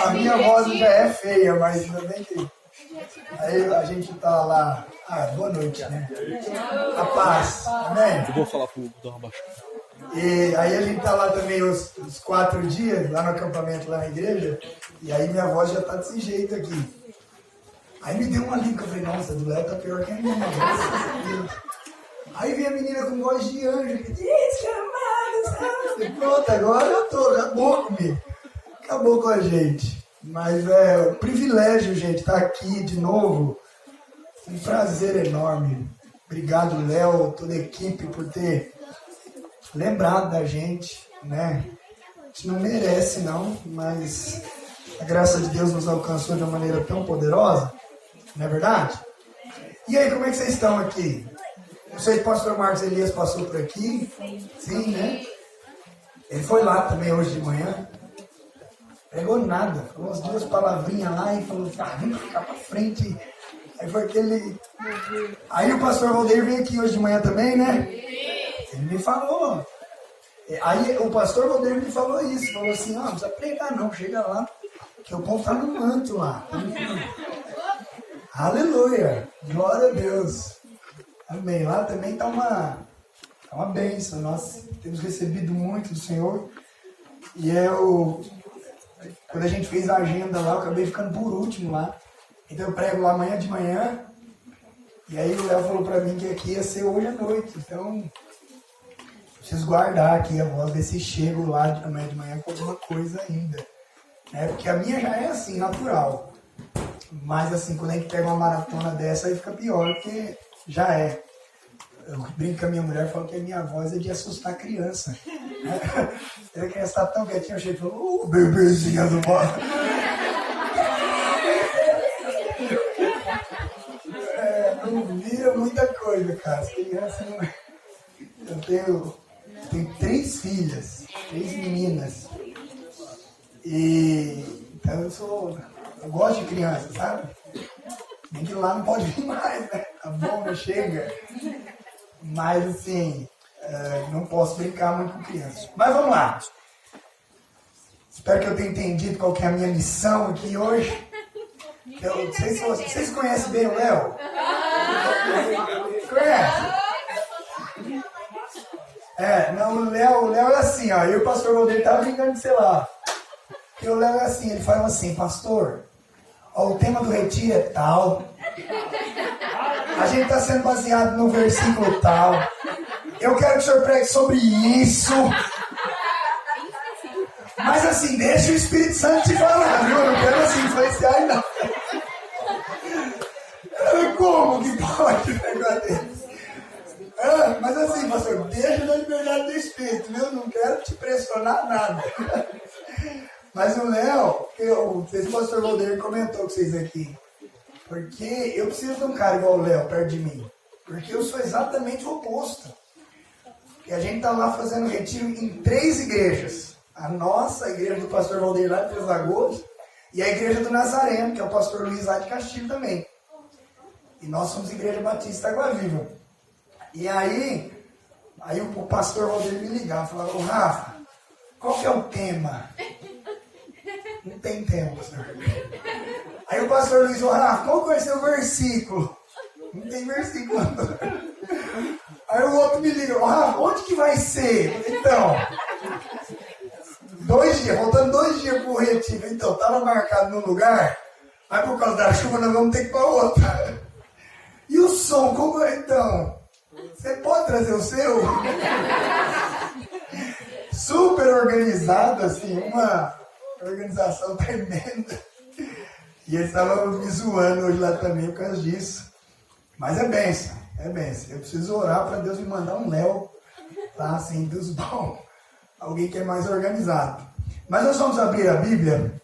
A minha voz já é feia, mas ainda bem que... Aí a gente tá lá... boa noite, né? A paz, amém? Eu vou falar pro dar uma baixada. E aí a gente tá lá também os 4 dias, lá no acampamento, lá na igreja, e aí minha voz já tá desse jeito aqui. Aí me deu uma liga, eu falei, nossa, do Léo tá pior que a minha, graças a Deus. Aí vem a menina com voz de anjo, que diz que amada, pronto, agora eu tô, acabou comigo. Acabou com a gente. Mas é um privilégio, gente, estar aqui de novo. Um prazer enorme. Obrigado, Léo, toda a equipe, por ter lembrado da gente, né? A gente não merece, não, mas a graça de Deus nos alcançou de uma maneira tão poderosa, não é verdade? E aí, como é que vocês estão aqui? Não sei se o pastor Marcos Elias passou por aqui. Sim, né? Ele foi lá também hoje de manhã. Pregou nada. Falou umas 2 palavrinhas lá e falou, vamos ficar pra frente. Aí foi aquele... Aí o pastor Valdeir veio aqui hoje de manhã também, né? Ele me falou. Aí o pastor Valdeir me falou isso. Falou assim, não precisa pregar não, chega lá. Que o povo tá no manto lá. Aleluia. Glória a Deus. Amém. Lá também tá uma bênção. Nós temos recebido muito do Senhor. E quando a gente fez a agenda lá, eu acabei ficando por último lá. Então eu prego lá amanhã de manhã. E aí o Léo falou pra mim que aqui ia ser hoje à noite. Então, preciso guardar aqui a voz, ver se chego lá de amanhã de manhã com alguma coisa ainda. Né? Porque a minha já é assim, natural. Mas assim, quando a gente pega uma maratona dessa, aí fica pior, porque já é. Eu brinco com a minha mulher, falo que a minha voz é de assustar a criança. A criança tá tão quietinha, eu chego e falo, bebezinha do bar. Não vira muita coisa, cara. As crianças não... Eu tenho 3 filhas, 3 meninas. E então eu gosto de criança, sabe? Nem que lá não pode vir mais, né? A bomba chega. Mas assim, não posso brincar muito com crianças. Mas vamos lá. Espero que eu tenha entendido qual que é a minha missão aqui hoje. Não sei se vocês conhecem bem o Léo. Conhece? Não, o Léo é assim, ó. Eu e o pastor Valdeir tava brincando de celular. E o Léo é assim, ele fala assim, pastor, ó, o tema do retiro é tal. A gente está sendo baseado no versículo tal. Eu quero que o senhor pregue sobre isso. Mas assim, deixa o Espírito Santo te falar, viu? Eu não quero assim influenciar ainda. Como que pode um negócio desse? Mas assim, pastor, deixa na liberdade do Espírito, viu? Não quero te pressionar nada. Mas o Léo, não sei se o pastor Valdeir comentou com vocês aqui. Porque eu preciso de um cara igual o Léo perto de mim. Porque eu sou exatamente o oposto. E a gente está lá fazendo retiro em 3 igrejas. A nossa, a igreja do pastor Valdeir lá de Três Lagoas. E a igreja do Nazareno, que é o pastor Luiz lá de Castilho também. E nós somos igreja batista Água Viva. E aí o pastor Valdeir me ligava e falava, ô Rafa, qual que é o tema? Não tem tema, pastor. Aí o pastor Luiz, Rafa, qual que vai ser o versículo? Não tem versículo. Aí o outro me liga, Rafa, onde que vai ser? Então, 2 dias, faltando 2 dias pro retiro. Então, estava marcado num lugar, mas por causa da chuva nós vamos ter que ir para outra. E o som, como é então? Você pode trazer o seu? Super organizado, assim, uma organização tremenda. E eles estavam me zoando hoje lá também por causa disso. Mas é bênção, é bênção. Eu preciso orar para Deus me mandar um Léo, tá? Assim, dos bons. Alguém que é mais organizado. Mas nós vamos abrir a Bíblia.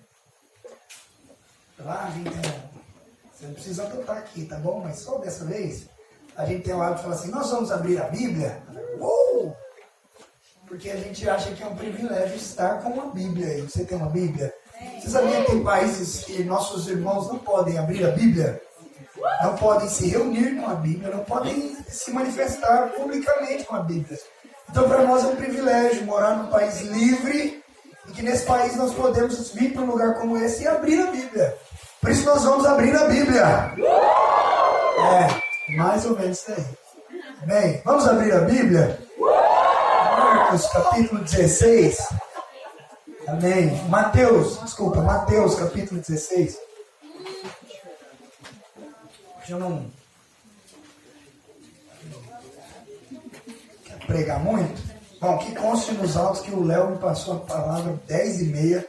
Lá, gente, você não precisa adotar aqui, tá bom? Mas só dessa vez, a gente tem o hábito de falar assim, nós vamos abrir a Bíblia? Uou! Porque a gente acha que é um privilégio estar com uma Bíblia aí. Você tem uma Bíblia? Você sabia que tem países que nossos irmãos não podem abrir a Bíblia? Não podem se reunir com a Bíblia, não podem se manifestar publicamente com a Bíblia. Então, para nós é um privilégio morar num país livre e que nesse país nós podemos vir para um lugar como esse e abrir a Bíblia. Por isso nós vamos abrir a Bíblia. Mais ou menos isso aí. Amém? Vamos abrir a Bíblia? Marcos capítulo 16. Amém. Mateus capítulo 16. Eu não quero pregar muito. Bom, que conste nos autos que o Léo me passou a palavra 10h30.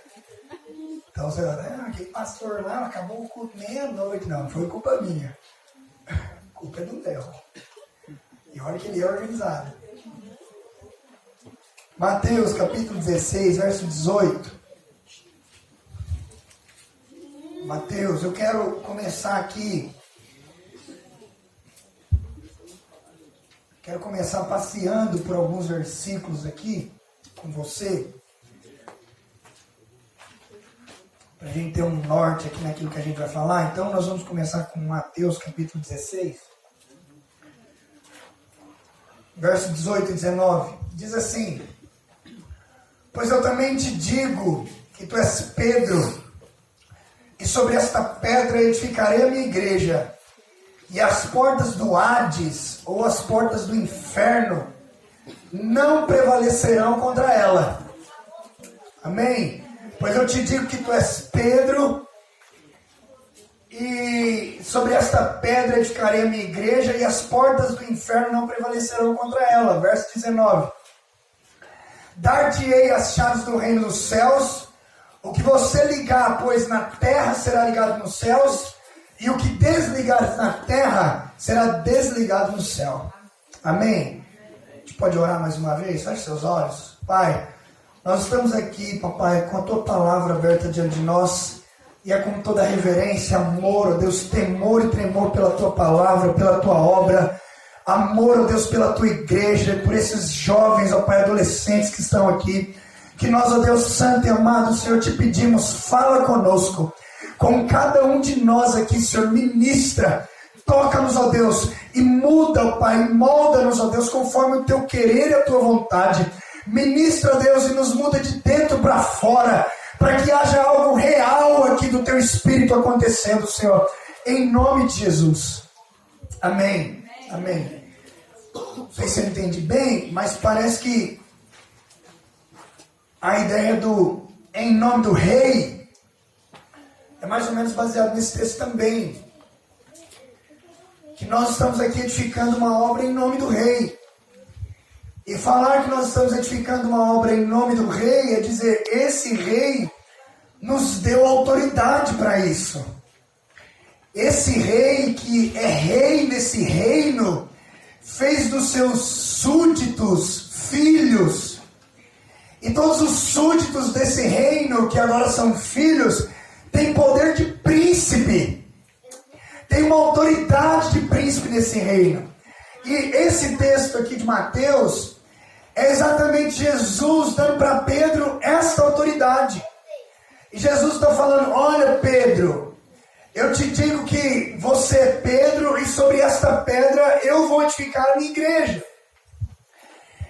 Então você vai, aquele pastor lá acabou o culto meia-noite. Não foi culpa minha. A culpa é do Léo. E olha que ele é organizado. Mateus capítulo 16, verso 18. Mateus, eu quero começar aqui. Quero começar passeando por alguns versículos aqui com você. Para a gente ter um norte aqui naquilo que a gente vai falar. Então nós vamos começar com Mateus capítulo 16. Verso 18 e 19. Diz assim: pois eu também te digo que tu és Pedro, e sobre esta pedra edificarei a minha igreja, e as portas do Hades, ou as portas do inferno, não prevalecerão contra ela. Amém? Pois eu te digo que tu és Pedro, e sobre esta pedra edificarei a minha igreja, e as portas do inferno não prevalecerão contra ela. Verso 19. Dar-te-ei as chaves do reino dos céus. O que você ligar, pois, na terra, será ligado nos céus, e o que desligar na terra, será desligado no céu. Amém? A gente pode orar mais uma vez? Feche seus olhos. Pai, nós estamos aqui, papai, com a tua palavra aberta diante de nós, e é com toda reverência, amor, ó Deus, temor e tremor pela tua palavra, pela tua obra, amor, ó Deus, pela tua igreja, por esses jovens, ó Pai, adolescentes que estão aqui, que nós, ó Deus santo e amado, Senhor, te pedimos, fala conosco, com cada um de nós aqui, Senhor, ministra, toca-nos, ó Deus, e muda, ó Pai, molda-nos, ó Deus, conforme o teu querer e a tua vontade, ministra, ó Deus, e nos muda de dentro para fora, para que haja algo real aqui do teu Espírito acontecendo, Senhor, em nome de Jesus. Amém. Amém. Não sei se eu entendi bem, mas parece que a ideia do em nome do rei é mais ou menos baseado nesse texto também. Que nós estamos aqui edificando uma obra em nome do rei. E falar que nós estamos edificando uma obra em nome do rei é dizer, esse rei nos deu autoridade para isso. Esse rei que é rei nesse reino, fez dos seus súditos filhos. E todos os súditos desse reino, que agora são filhos, têm poder de príncipe. Tem uma autoridade de príncipe nesse reino. E esse texto aqui de Mateus é exatamente Jesus dando para Pedro essa autoridade. E Jesus está falando, olha Pedro, eu te digo que você é Pedro e sobre esta pedra eu vou edificar a minha igreja.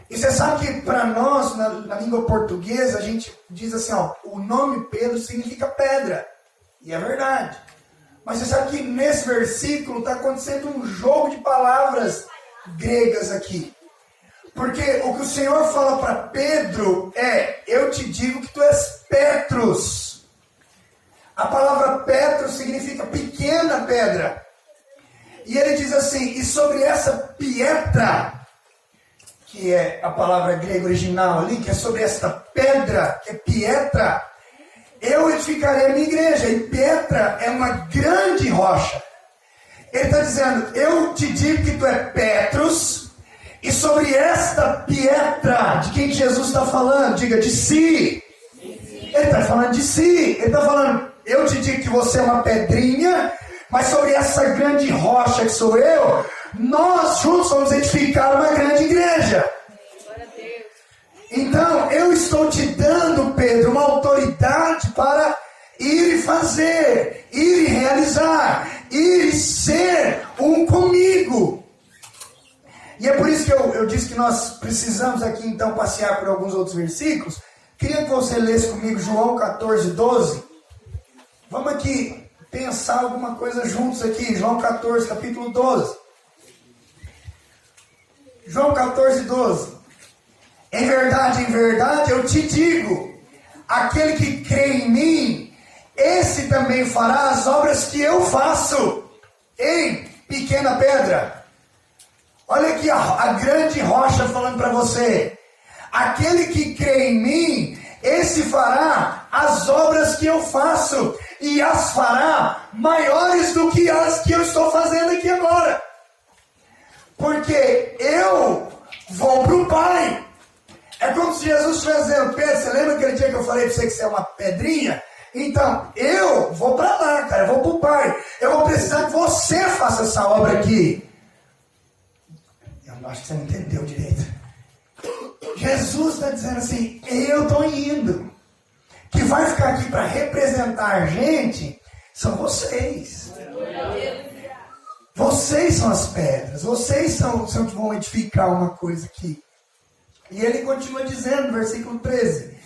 E você sabe que para nós, na língua portuguesa, a gente diz assim, ó, o nome Pedro significa pedra. E é verdade. Mas você sabe que nesse versículo está acontecendo um jogo de palavras gregas aqui. Porque o que o Senhor fala para Pedro é, eu te digo que tu és Petros. A palavra Petros significa pequena pedra. E ele diz assim, e sobre essa pietra, que é a palavra grega original ali, que é sobre esta pedra, que é pietra, eu edificarei a minha igreja. E Petra é uma grande rocha. Ele está dizendo, eu te digo que tu é Petros, e sobre esta pietra, de quem Jesus está falando, diga, de si. Ele está falando de si. Ele está falando, eu te digo que você é uma pedrinha, mas sobre essa grande rocha que sou eu, nós juntos vamos edificar uma grande igreja. Então, eu estou te dando, Pedro, uma autoridade para ir e fazer, ir e realizar, ir e ser um comigo. E é por isso que eu disse que nós precisamos aqui, então, passear por alguns outros versículos, Queria que você lesse comigo João 14, 12. Vamos aqui pensar alguma coisa juntos aqui. João 14, capítulo 12. João 14, 12. Em verdade, eu te digo, aquele que crê em mim, esse também fará as obras que eu faço. Em pequena pedra. Olha aqui a grande rocha falando para você. Aquele que crê em mim, esse fará as obras que eu faço. E as fará maiores do que as que eu estou fazendo aqui agora. Porque eu vou para o Pai. É como se Jesus estivesse dizendo, Pedro, você lembra aquele dia que eu falei para você que você é uma pedrinha? Então, eu vou para lá, cara, eu vou para o Pai. Eu vou precisar que você faça essa obra aqui. Eu acho que você não entendeu direito. Jesus está dizendo assim, eu estou indo. Que vai ficar aqui para representar a gente são vocês. Vocês são as pedras. Vocês são que vão edificar uma coisa aqui. E ele continua dizendo no versículo 13.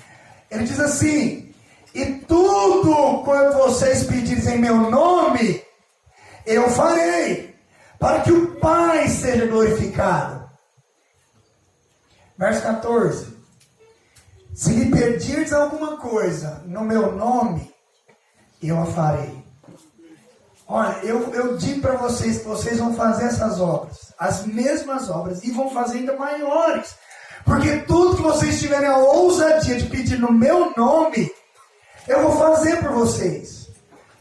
Ele diz assim, e tudo quanto vocês pedirem em meu nome, eu farei, para que o Pai seja glorificado. Verso 14. Se lhe pedirdes alguma coisa no meu nome, eu a farei. Olha, eu digo para vocês que vocês vão fazer essas obras, as mesmas obras, e vão fazer ainda maiores. Porque tudo que vocês tiverem a ousadia de pedir no meu nome, eu vou fazer por vocês.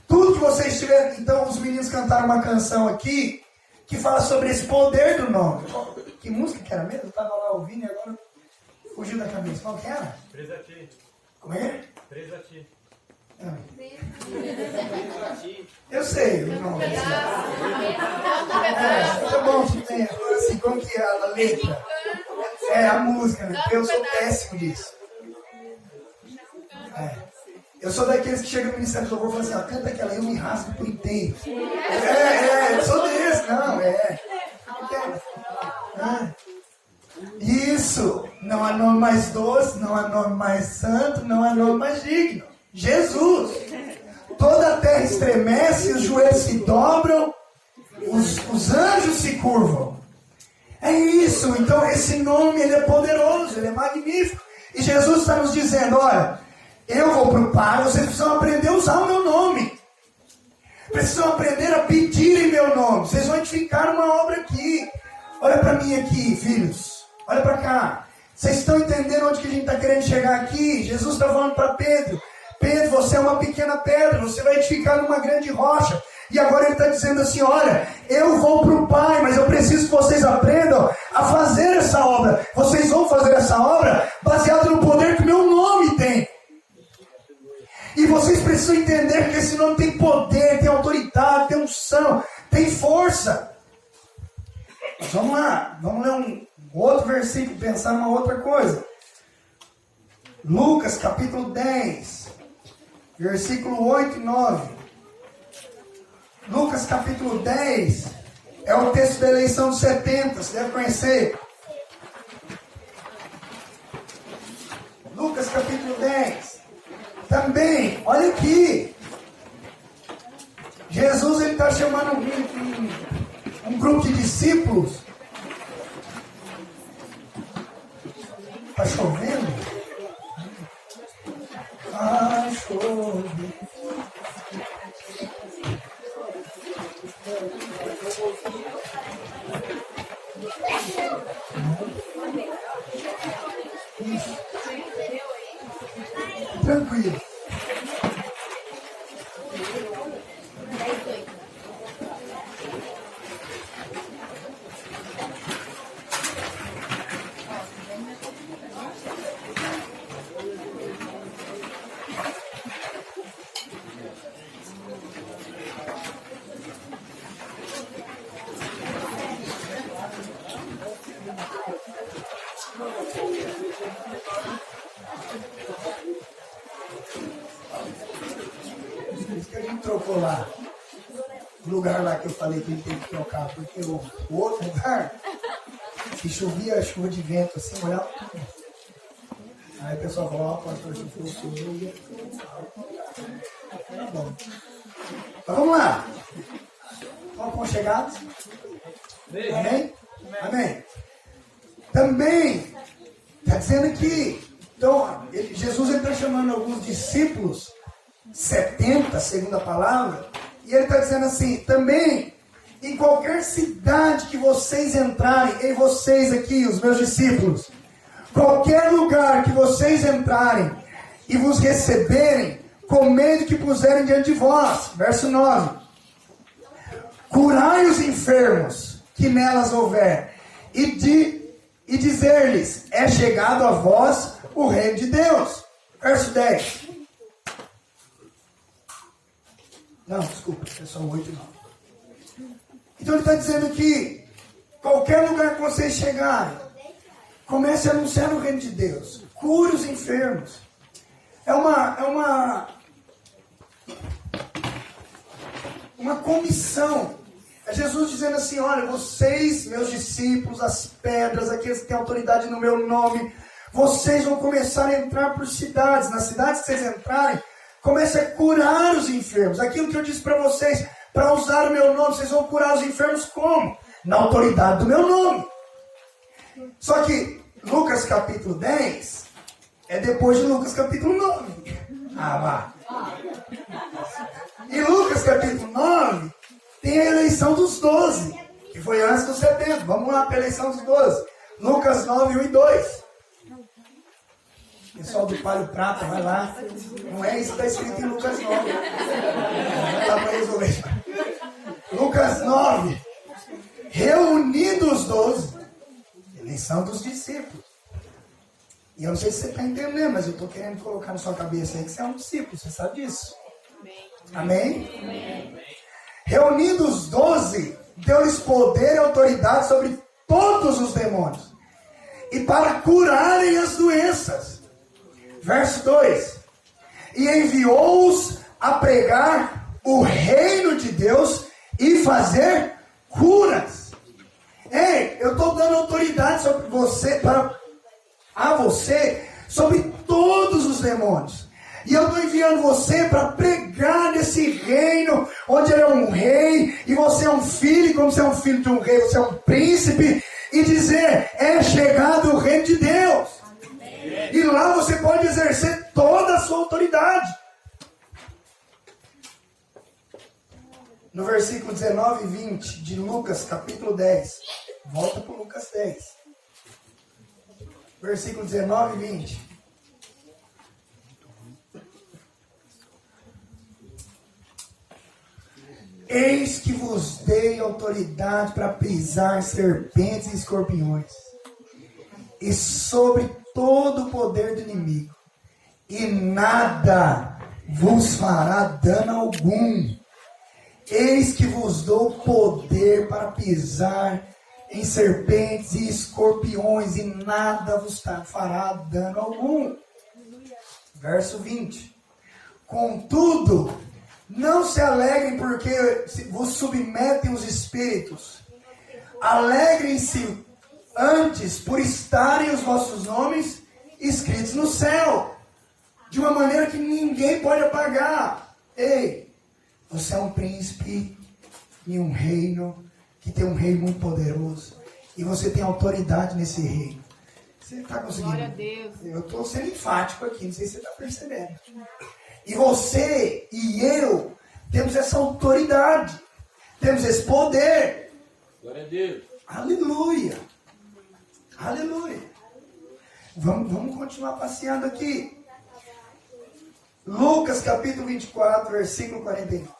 Tudo que vocês tiverem... Então os meninos cantaram uma canção aqui, que fala sobre esse poder do nome. Que música que era mesmo? Eu estava lá ouvindo e agora fugiu da cabeça. Qual que era? Presa a ti. Como é? Presa a ti. Eu sei o nome. Tá bom, assim, como que é a letra? É, a música, né? Porque eu sou péssimo disso. Eu sou daqueles que chegam no Ministério do Louvor e falam assim, ó, canta aquela aí, eu me rasgo por inteiro. Eu sou desse, não, Isso, não há nome mais doce, não há nome mais santo, não há nome mais digno. Jesus. Toda a terra estremece, os joelhos se dobram, os anjos se curvam. É isso, então esse nome ele é poderoso, ele é magnífico. E Jesus está nos dizendo, olha, eu vou para o Pai, vocês precisam aprender a usar o meu nome. Precisam aprender a pedir em meu nome. Vocês vão edificar uma obra aqui. Olha para mim aqui, filhos. Olha para cá. Vocês estão entendendo onde que a gente está querendo chegar aqui? Jesus está falando para Pedro. Pedro, você é uma pequena pedra. Você vai edificar numa grande rocha. E agora ele está dizendo assim, olha, eu vou para o Pai, mas eu preciso que vocês aprendam a fazer essa obra. Vocês vão fazer essa obra baseado no poder que o meu nome tem. E vocês precisam entender que esse nome tem poder, tem autoridade, tem unção, tem força. Mas vamos lá, vamos ler um outro versículo, pensar numa outra coisa. Lucas capítulo 10, versículo 8 e 9. Lucas capítulo 10 é o texto da eleição dos 70, você deve conhecer. Lucas capítulo 10. Também, olha aqui. Jesus ele está chamando um grupo de discípulos. Está chovendo? Ah, chove. Tranquilo. Trocou lá o lugar lá que eu falei que ele tem que trocar, porque o outro lugar, se chovia chuva de vento assim, olhava tudo. Aí o pessoal falou, ó, pastor, se fosse eu ia. Tá bom. Então vamos lá. Estão aconchegados? Amém? Amém. Também, está dizendo aqui, então, Jesus está chamando alguns discípulos, 70, segundo a palavra, e ele está dizendo assim, também, em qualquer cidade que vocês entrarem, em vocês aqui, os meus discípulos, qualquer lugar que vocês entrarem e vos receberem, comendo que puserem diante de vós. Verso 9. Curai os enfermos que nelas houver, e dizer-lhes, é chegado a vós o reino de Deus. Verso 10. Não, desculpa, é só 8 não. Então ele está dizendo que qualquer lugar que vocês chegarem, comece a anunciar o reino de Deus. Cure os enfermos. É uma comissão. É Jesus dizendo assim, olha, vocês, meus discípulos, as pedras, aqueles que têm autoridade no meu nome, vocês vão começar a entrar por cidades. Nas cidades que vocês entrarem, comece a curar os enfermos. Aquilo que eu disse para vocês, para usar o meu nome, vocês vão curar os enfermos como? Na autoridade do meu nome. Só que Lucas capítulo 10 é depois de Lucas capítulo 9. Ah, vá. E Lucas capítulo 9 tem a eleição dos 12, que foi antes dos 70. Vamos lá para a eleição dos 12. Lucas 9, 1 e 2. Pessoal do Palio Prata, vai lá. Não é isso que está escrito em Lucas 9. Vai lá para resolver. Lucas 9. Reunidos os 12. Eleição dos discípulos. E eu não sei se você está entendendo, mas eu estou querendo colocar na sua cabeça aí que você é um discípulo. Você sabe disso? Amém? Amém? Reunidos os 12, deu-lhes poder e autoridade sobre todos os demônios. E para curarem as doenças. Verso 2. E enviou-os a pregar o reino de Deus e fazer curas. Ei, eu estou dando autoridade sobre você, a você, sobre todos os demônios. E eu estou enviando você para pregar nesse reino, onde ele é um rei, e você é um filho, e como você é um filho de um rei, você é um príncipe, e dizer, é chegado o reino de Deus. Amém. E lá você pode exercer toda a sua autoridade. No versículo 19 e 20 de Lucas, capítulo 10. Volta para Lucas 10. Versículo 19 e 20. Eis que vos dei autoridade para pisar serpentes e escorpiões, e sobre todo o poder do inimigo, e nada vos fará dano algum. Eis que vos dou poder para pisar em serpentes e escorpiões, e nada vos fará dano algum. Verso 20. Contudo, não se alegrem porque vos submetem os espíritos. Alegrem-se antes por estarem os vossos nomes escritos no céu, de uma maneira que ninguém pode apagar. Ei, você é um príncipe em um reino que tem um rei muito poderoso, e você tem autoridade nesse reino. Você está conseguindo? Glória a Deus. Eu estou sendo enfático aqui, não sei se você está percebendo. E você e eu temos essa autoridade, temos esse poder. Glória a Deus. Aleluia. Aleluia. Vamos continuar passeando aqui. Lucas capítulo 24, versículo 49.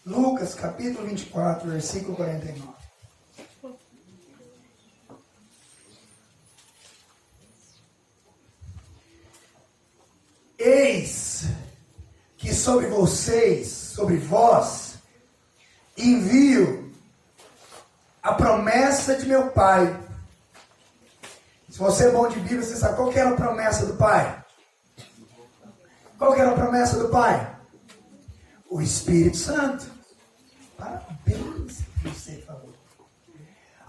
Lucas capítulo 24, versículo 49. Eis que sobre vocês, sobre vós, envio a promessa de meu Pai. Se você é bom de Bíblia, você sabe qual que era a promessa do Pai? Qual que era a promessa do Pai? O Espírito Santo. Parabéns, você falou.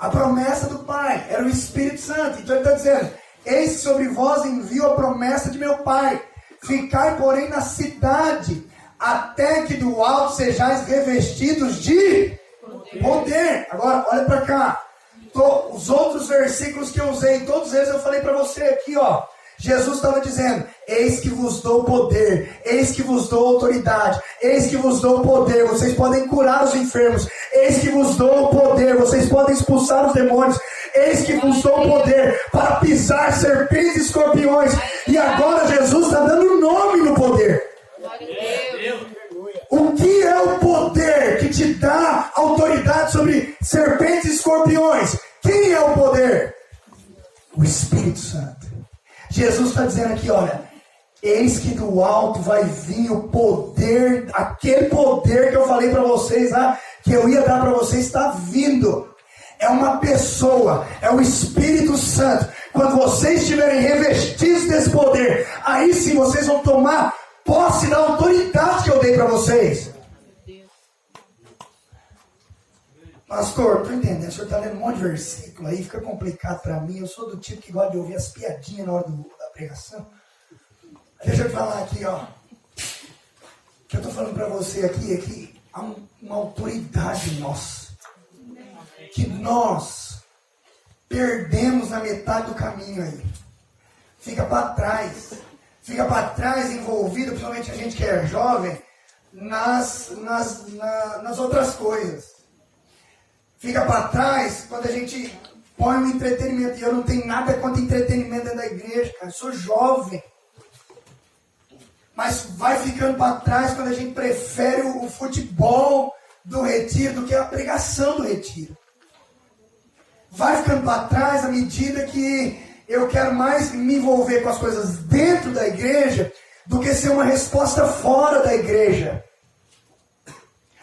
A promessa do Pai era o Espírito Santo. Então ele está dizendo, eis que sobre vós envio a promessa de meu Pai. Ficai, porém, na cidade, até que do alto sejais revestidos de poder. Agora, olha para cá. Os outros versículos que eu usei, todos eles eu falei para você aqui, ó. Jesus estava dizendo, eis que vos dou poder, eis que vos dou autoridade, eis que vos dou poder, vocês podem curar os enfermos, eis que vos dou poder, vocês podem expulsar os demônios, eis que vos dou poder para pisar serpentes e escorpiões. E agora Jesus está dando nome no poder. O que é o poder que te dá autoridade sobre serpentes e escorpiões? Quem é o poder? O Espírito Santo. Jesus está dizendo aqui, olha, eis que do alto vai vir o poder, aquele poder que eu falei para vocês lá, que eu ia dar para vocês, está vindo. É uma pessoa, é o Espírito Santo. Quando vocês estiverem revestidos desse poder, aí sim vocês vão tomar posse da autoridade que eu dei para vocês. Pastor, estou entendendo, o senhor está lendo um monte de versículo aí, fica complicado para mim. Eu sou do tipo que gosta de ouvir as piadinhas na hora da pregação. Deixa eu falar aqui, ó. O que eu estou falando para você aqui é que há uma autoridade nossa. Que nós perdemos na metade do caminho aí. Fica para trás. Fica para trás envolvido, principalmente a gente que é jovem, nas outras coisas. Fica para trás quando a gente põe um entretenimento. E eu não tenho nada contra entretenimento dentro da igreja, cara. Eu sou jovem. Mas vai ficando para trás quando a gente prefere o futebol do retiro do que a pregação do retiro. Vai ficando para trás à medida que eu quero mais me envolver com as coisas dentro da igreja do que ser uma resposta fora da igreja.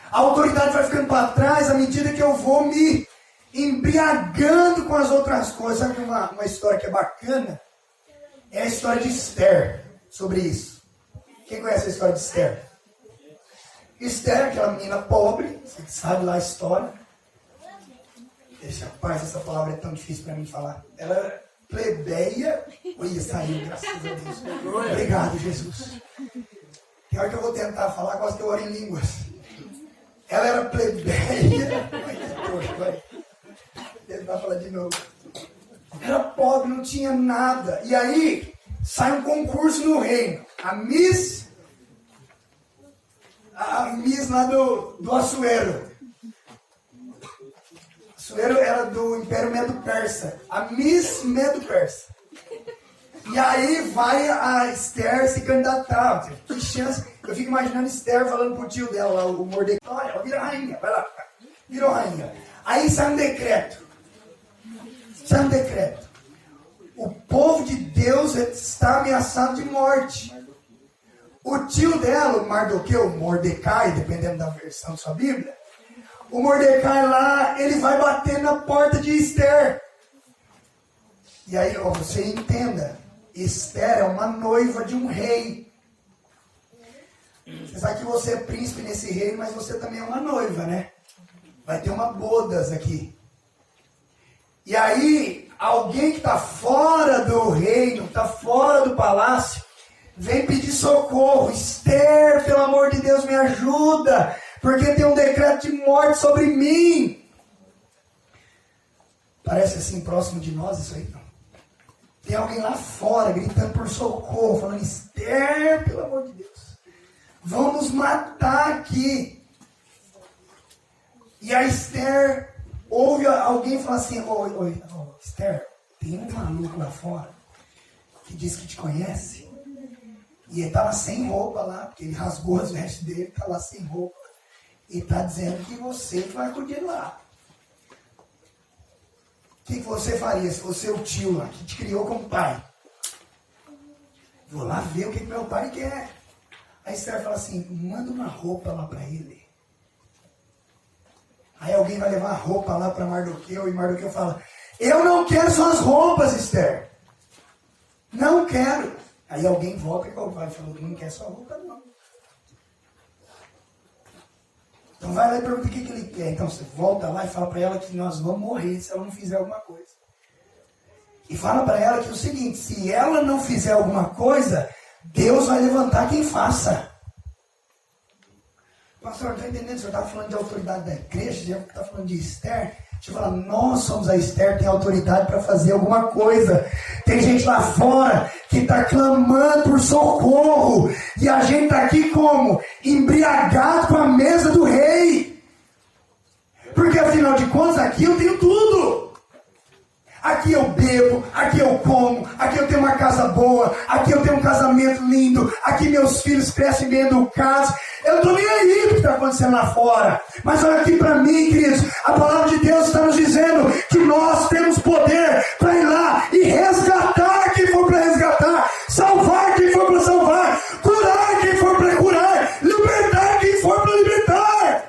A autoridade vai ficando para trás à medida que eu vou me embriagando com as outras coisas. Sabe uma história que é bacana? É a história de Esther, sobre isso. Quem conhece a história de Esther? Esther, aquela menina pobre, você sabe lá a história. Deixa, rapaz, essa palavra é tão difícil para mim falar. Ela era plebeia. Olha, saiu, graças a Deus. Obrigado, Jesus. Tem hora que eu vou tentar falar, quase que eu oro em línguas. Ela era plebeia. Vai tentar falar de novo. Era pobre, não tinha nada. E aí, sai um concurso no reino. A Miss lá do Assuero. Assuero era do Império Medo-Persa. A Miss Medo-Persa. E aí vai a Esther se candidatar. Que chance. Eu fico imaginando Esther falando pro tio dela lá, o Mordecai. Olha, ela vira rainha, vai lá. Virou rainha. Aí sai um decreto. O povo de Deus está ameaçado de morte. O tio dela, o Mardoqueu, o Mordecai, dependendo da versão da sua Bíblia, o Mordecai lá, ele vai bater na porta de Esther. E aí, ó, você entenda, Esther é uma noiva de um rei. Você sabe que você é príncipe nesse reino, mas você também é uma noiva, né? Vai ter uma bodas aqui. E aí, alguém que está fora do reino, está fora do palácio, vem pedir socorro. Esther, pelo amor de Deus, me ajuda, porque tem um decreto de morte sobre mim. Parece assim, próximo de nós isso aí, não. Tem alguém lá fora gritando por socorro, falando, Esther, pelo amor de Deus, vão nos matar aqui. E a Esther ouve alguém falar assim, oi, Esther, tem um maluco lá fora que diz que te conhece. E ele estava sem roupa lá, porque ele rasgou as vestes dele, está lá sem roupa. E está dizendo que você vai acudir lá. O que você faria se fosse o tio lá, que te criou como pai? Vou lá ver o que meu pai quer. Aí Esther fala assim, manda uma roupa lá para ele. Aí alguém vai levar a roupa lá para Mardoqueu, e Mardoqueu fala, eu não quero suas roupas, Esther. Não quero. Aí alguém volta e vai e fala, não quer sua roupa não. Então vai lá e pergunta o que ele quer. Então você volta lá e fala para ela que nós vamos morrer se ela não fizer alguma coisa. E fala para ela que é o seguinte, se ela não fizer alguma coisa, Deus vai levantar quem faça. Pastor, não está entendendo? O senhor está falando de autoridade da igreja, o senhor está falando de Esther. Deixa eu falar, nós somos a Esther, tem autoridade para fazer alguma coisa. Tem gente lá fora que está clamando por socorro. E a gente está aqui como? Embriagado com a mesa do rei. Porque afinal de contas, aqui eu tenho tudo. Aqui eu bebo, aqui eu como, aqui eu tenho uma casa boa, aqui eu tenho um casamento lindo, aqui meus filhos crescem bem educados. Eu não estou nem aí o que está acontecendo lá fora. Mas olha aqui para mim, queridos, a palavra de Deus está nos dizendo que nós temos poder para ir lá e resgatar quem for para resgatar, salvar quem for para salvar, curar quem for para curar, libertar quem for para libertar.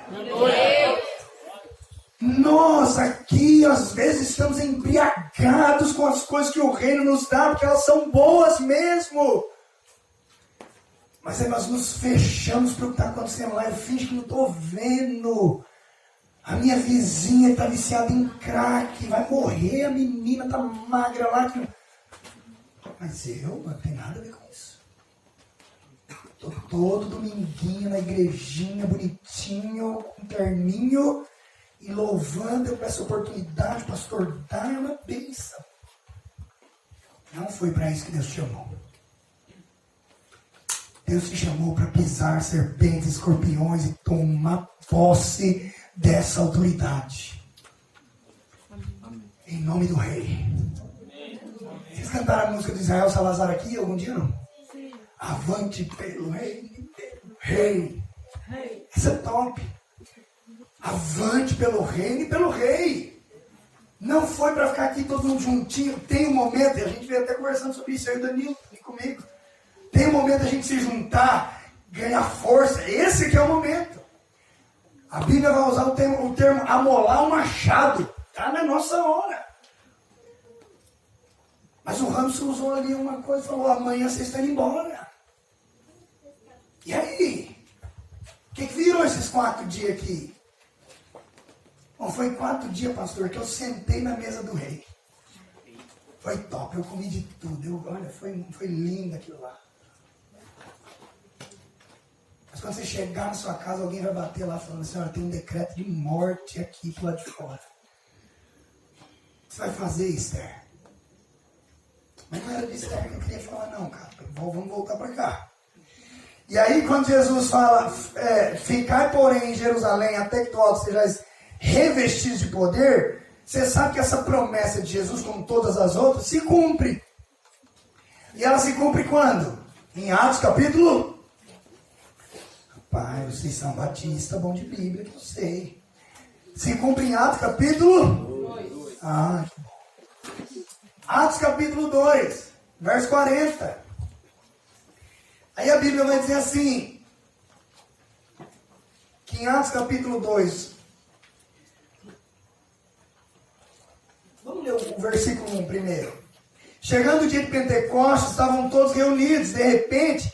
Nós aqui às vezes estamos embriagados com as coisas que o reino nos dá, porque elas são boas mesmo. Mas aí nós nos fechamos para o que está acontecendo lá. Eu finjo que não estou vendo. A minha vizinha está viciada em crack, vai morrer, a menina está magra lá. Mas eu não tenho nada a ver com isso. Estou todo dominguinho na igrejinha, bonitinho, com terninho, e louvando, eu peço oportunidade, pastor, dá uma bênção. Não foi para isso que Deus te chamou. Deus te chamou para pisar serpentes, escorpiões e tomar posse dessa autoridade. Em nome do rei. Vocês cantaram a música de Israel Salazar aqui algum dia, não? Avante pelo rei, rei. Essa é top. Avante pelo reino e pelo rei. Não foi para ficar aqui todo mundo juntinho. Tem um momento, e a gente veio até conversando sobre isso aí, o Danilo, e comigo. Tem um momento a gente se juntar, ganhar força. Esse que é o momento. A Bíblia vai usar o termo amolar o machado. Está na nossa hora. Mas o Ramson usou ali uma coisa e falou, amanhã vocês estão indo embora. E aí? O que virou esses 4 dias aqui? Bom, foi 4 dias, pastor, que eu sentei na mesa do rei. Foi top, eu comi de tudo. Olha, foi lindo aquilo lá. Mas quando você chegar na sua casa, alguém vai bater lá falando assim, olha, tem um decreto de morte aqui pro lado de fora. O que você vai fazer, Esther? Mas não era de Esther que eu queria falar, não, cara. Vamos voltar para cá. E aí, quando Jesus fala, ficai, porém, em Jerusalém, até que do alto sejais revestidos de poder, você sabe que essa promessa de Jesus, como todas as outras, se cumpre. E ela se cumpre quando? Em Atos capítulo... Pai, vocês são batistas, bom de Bíblia, que eu sei. Se cumpre em Atos capítulo 2. Ah, que bom. Atos capítulo 2, verso 40. Aí a Bíblia vai dizer assim, que em Atos capítulo 2, vamos ler o versículo 1 primeiro. Chegando o dia de Pentecostes, estavam todos reunidos. De repente,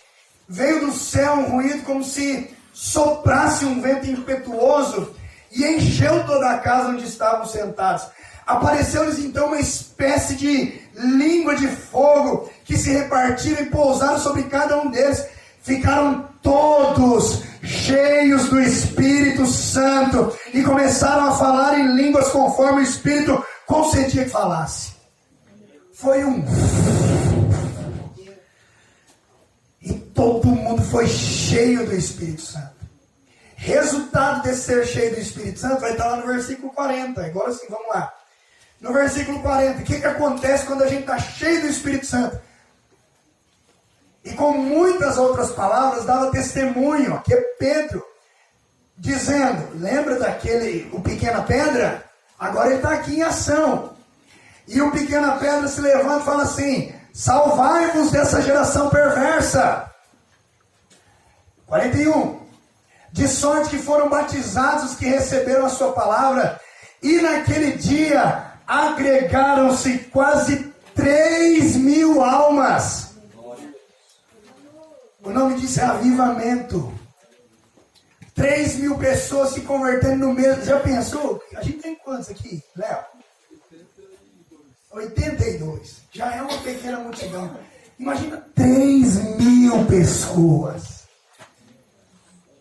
veio do céu um ruído como se soprasse um vento impetuoso e encheu toda a casa onde estavam sentados. Apareceu-lhes então uma espécie de língua de fogo que se repartiram e pousaram sobre cada um deles. Ficaram todos cheios do Espírito Santo e começaram a falar em línguas conforme o Espírito concedia que falasse. Foi um... E todo mundo foi cheio do Espírito Santo. Resultado de ser cheio do Espírito Santo vai estar lá no versículo 40. Agora sim, vamos lá. No versículo 40, o que acontece quando a gente está cheio do Espírito Santo? E com muitas outras palavras dava testemunho, aqui é Pedro, dizendo, lembra daquele, o pequena pedra? Agora ele está aqui em ação. E o pequena pedra se levanta e fala assim, salvai-vos dessa geração perversa. 41. De sorte que foram batizados os que receberam a sua palavra, e naquele dia agregaram-se quase 3.000 almas. O nome disso é avivamento. 3.000 pessoas se convertendo no mesmo. Já pensou? A gente tem quantos aqui, Léo? 82. Já é uma pequena multidão. Imagina 3.000 pessoas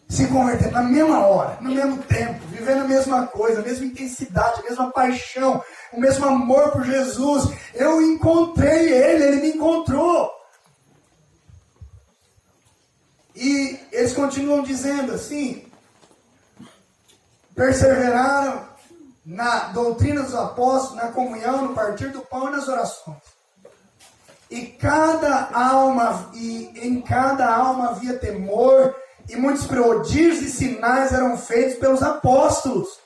se convertendo na mesma hora, no mesmo tempo, vivendo a mesma coisa, a mesma intensidade, a mesma paixão, o mesmo amor por Jesus. Eu encontrei ele me encontrou. E eles continuam dizendo assim: perseveraram na doutrina dos apóstolos, na comunhão, no partir do pão e nas orações. E em cada alma havia temor, e muitos prodígios e sinais eram feitos pelos apóstolos.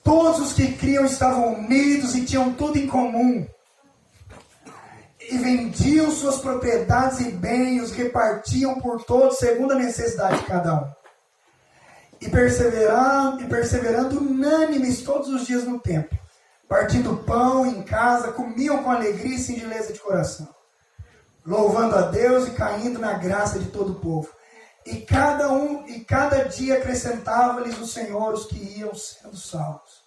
Todos os que criam estavam unidos e tinham tudo em comum. E vendiam suas propriedades e bens, os repartiam por todos, segundo a necessidade de cada um. E perseverando unânimes todos os dias no templo, partindo pão em casa, comiam com alegria e singeleza de coração, louvando a Deus e caindo na graça de todo o povo. E cada dia acrescentava-lhes o Senhor os que iam sendo salvos.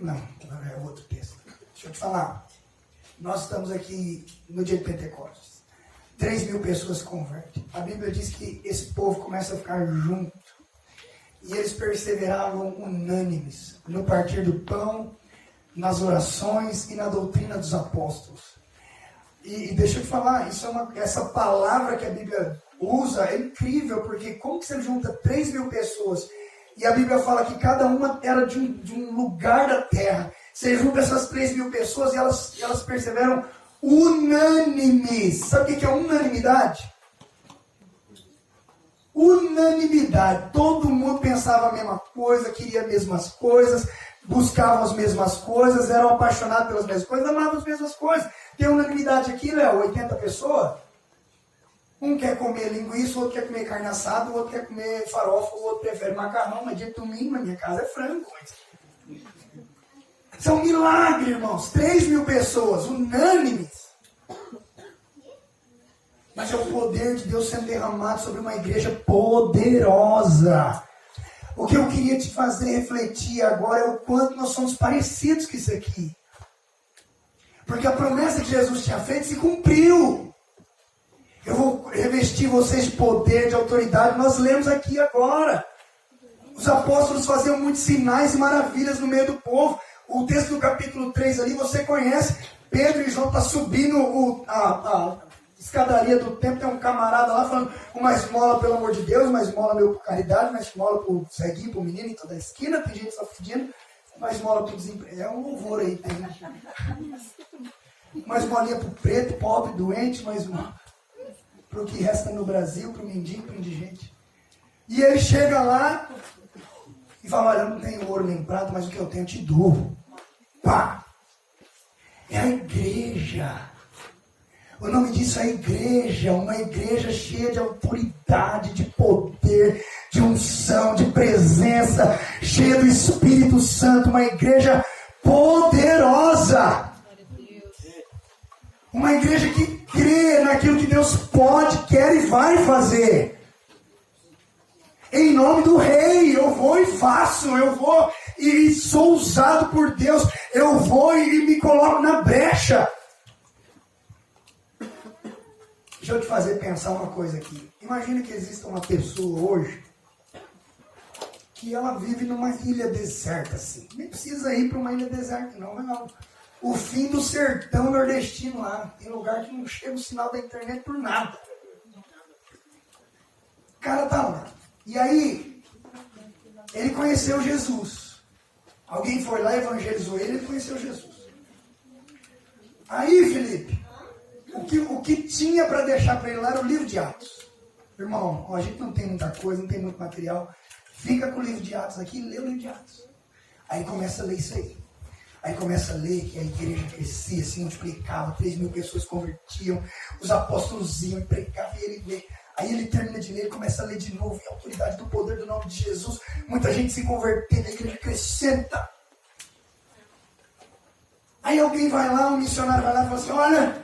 Não, é outro texto. Deixa eu te falar. Nós estamos aqui no dia de Pentecostes. 3.000 pessoas se convertem. A Bíblia diz que esse povo começa a ficar junto. E eles perseveravam unânimes no partir do pão, nas orações e na doutrina dos apóstolos. E deixa eu te falar, essa palavra que a Bíblia usa é incrível, porque como que você junta 3.000 pessoas e a Bíblia fala que cada uma era de um lugar da terra. Você junta essas 3.000 pessoas e elas perseveram unânimes. Sabe o que é unanimidade? Unanimidade. Todo mundo pensava a mesma coisa, queria as mesmas coisas, buscavam as mesmas coisas, eram apaixonados pelas mesmas coisas, amavam as mesmas coisas. Tem unanimidade aqui, Léo, 80 pessoas. Um quer comer linguiça, o outro quer comer carne assada, o outro quer comer farofa, o outro prefere macarrão, mas dia de domingo na minha casa é frango. Isso é um milagre, irmãos. 3.000 pessoas, unânimes. Mas é o poder de Deus sendo derramado sobre uma igreja poderosa. O que eu queria te fazer refletir agora é o quanto nós somos parecidos com isso aqui. Porque a promessa que Jesus tinha feito se cumpriu. Eu vou revestir vocês de poder, de autoridade. Nós lemos aqui agora. Os apóstolos faziam muitos sinais e maravilhas no meio do povo. O texto do capítulo 3 ali, você conhece. Pedro e João estão subindo a escadaria do templo. Tem um camarada lá falando: uma esmola pelo amor de Deus, uma esmola meu por caridade, uma esmola pro ceguinho, pro menino em toda a esquina. Tem gente só pedindo uma esmola pro desemprego. É um louvor aí. Tem uma esmolinha pro preto, pobre, doente, uma esmola pro que resta no Brasil, pro mendigo, pro indigente. E ele chega lá e fala: olha, eu não tenho ouro nem prata, mas o que eu tenho eu te dou. Pá! É a igreja. O nome disso é igreja. Uma igreja cheia de autoridade, de poder, de unção, de presença, cheia do Espírito Santo. Uma igreja poderosa. Uma igreja que crê naquilo que Deus pode, quer e vai fazer. Em nome do Rei, eu vou e faço, eu vou e sou usado por Deus, eu vou e me coloco na brecha. Deixa eu te fazer pensar uma coisa aqui. Imagina que exista uma pessoa hoje que ela vive numa ilha deserta assim. Nem precisa ir para uma ilha deserta não. O fim do sertão nordestino lá. Tem lugar que não chega o sinal da internet por nada. O cara tá lá. E aí, ele conheceu Jesus. Alguém foi lá e evangelizou ele conheceu Jesus. Aí, Felipe, o que tinha para deixar para ele lá era o livro de Atos. Irmão, a gente não tem muita coisa, não tem muito material. Fica com o livro de Atos aqui e lê o livro de Atos. Aí começa a ler isso aí. Aí começa a ler que a igreja crescia, se multiplicava, 3.000 pessoas convertiam, os apóstolos iam e pregavam e ele lê. Aí ele termina de ler, ele começa a ler de novo, e a autoridade do poder do nome de Jesus, muita gente se convertendo, a igreja acrescenta. Aí alguém vai lá, um missionário vai lá e fala assim: olha,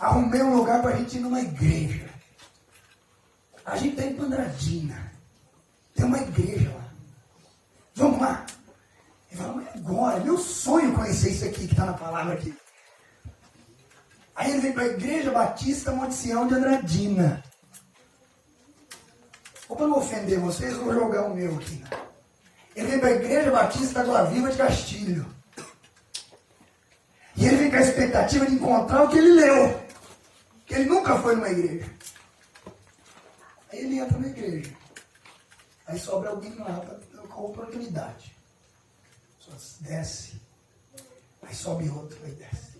arrumei um lugar para a gente ir numa igreja. A gente está em Andradina. Tem uma igreja lá. Vamos lá. Ele fala, mas agora, é meu sonho conhecer isso aqui que está na palavra aqui. Aí ele vem para a Igreja Batista Monte Sião de Andradina. Ou para não ofender vocês, eu vou jogar o meu aqui. Ele vem para a Igreja Batista Água Viva de Castilho. E ele vem com a expectativa de encontrar o que ele leu. Que ele nunca foi numa igreja. Aí ele entra na igreja. Aí sobra alguém lá com oportunidade. Só desce. Aí sobe outro, aí desce.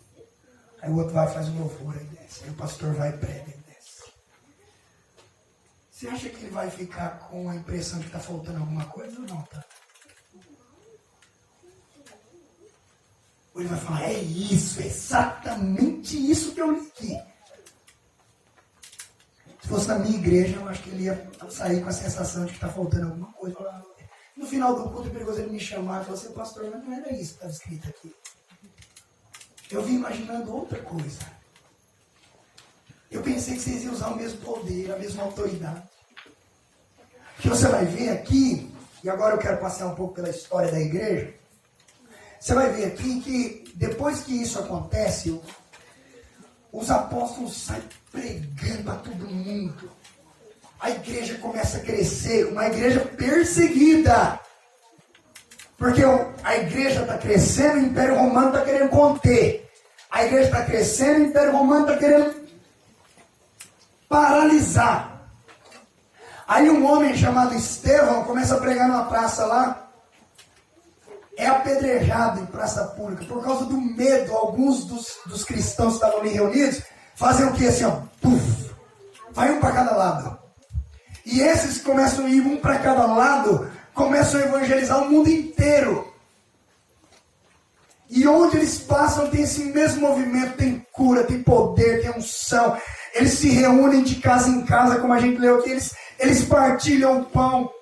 Aí o outro vai e faz um louvor, aí desce. Aí o pastor vai e prega, aí desce. Você acha que ele vai ficar com a impressão que está faltando alguma coisa ou não? Tá? Ou ele vai falar, é isso, é exatamente isso que eu li aqui. Se fosse na minha igreja, eu acho que ele ia sair com a sensação de que está faltando alguma coisa. No final do culto, é perigoso ele me chamar e falar assim, pastor, mas não era isso que estava escrito aqui. Eu vim imaginando outra coisa. Eu pensei que vocês iam usar o mesmo poder, a mesma autoridade. O que você vai ver aqui, e agora eu quero passar um pouco pela história da igreja, você vai ver aqui que depois que isso acontece, os apóstolos saem pregando a todo mundo. A igreja começa a crescer, uma igreja perseguida. Porque a igreja está crescendo, o Império Romano está querendo conter. A igreja está crescendo, o Império Romano está querendo paralisar. Aí um homem chamado Estevão começa a pregar numa praça lá. É apedrejado em praça pública. Por causa do medo, alguns dos cristãos que estavam ali reunidos fazem o que? Assim, ó, puf, vai um para cada lado. E esses que começam a ir um para cada lado, começam a evangelizar o mundo inteiro. E onde eles passam tem esse mesmo movimento, tem cura, tem poder, tem unção. Eles se reúnem de casa em casa, como a gente leu aqui, eles partilham o pão.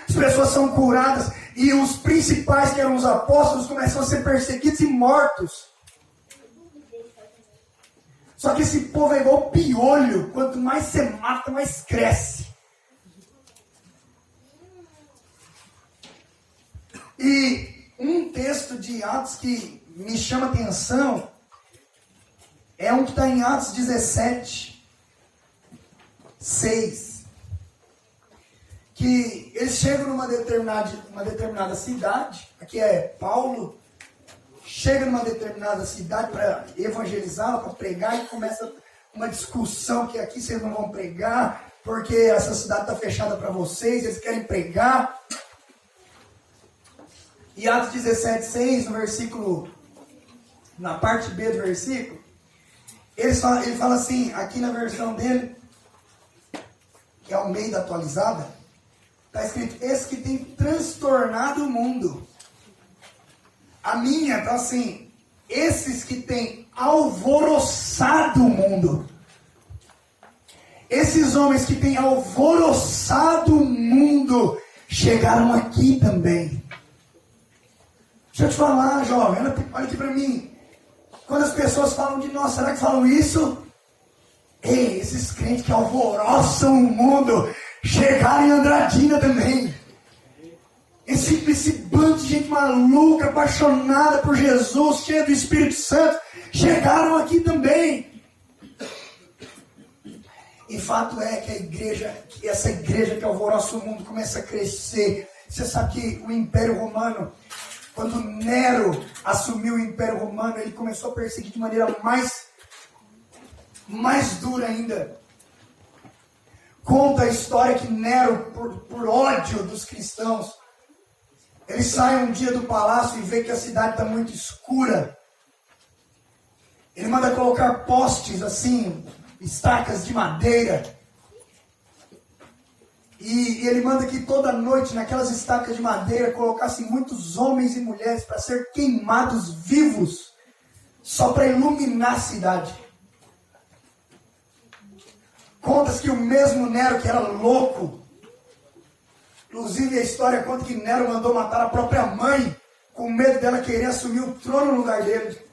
As pessoas são curadas. E os principais, que eram os apóstolos, começam a ser perseguidos e mortos. Só que esse povo é igual piolho. Quanto mais você mata, mais cresce. E um texto de Atos que me chama a atenção é um que está em Atos 17, 6. Que eles chegam numa determinada cidade, aqui é Paulo, chega numa determinada cidade para evangelizar, para pregar, e começa uma discussão que aqui vocês não vão pregar, porque essa cidade está fechada para vocês, eles querem pregar. E Atos 17, 6, no versículo, na parte B do versículo, ele fala assim, aqui na versão dele, que é o Almeida atualizada, está escrito, esse que tem transtornado o mundo. A minha está assim, esses que têm alvoroçado o mundo. Esses homens que têm alvoroçado o mundo, chegaram aqui também. Deixa eu te falar, jovem, olha aqui para mim. Quando as pessoas falam de nós, será que falam isso? Ei, esses crentes que alvoroçam o mundo, chegaram em Andradina também. Esse bando de gente maluca, apaixonada por Jesus, cheia do Espírito Santo, chegaram aqui também. E fato é que essa igreja que alvoroça o mundo começa a crescer. Você sabe que o Império Romano, quando Nero assumiu o Império Romano, ele começou a perseguir de maneira mais dura ainda. Conta a história que Nero, por ódio dos cristãos, ele sai um dia do palácio e vê que a cidade está muito escura. Ele manda colocar postes assim, estacas de madeira. E ele manda que toda noite, naquelas estacas de madeira, colocassem muitos homens e mulheres para ser queimados vivos, só para iluminar a cidade. Conta-se que o mesmo Nero, que era louco, inclusive a história conta que Nero mandou matar a própria mãe, com medo dela querer assumir o trono no lugar dele.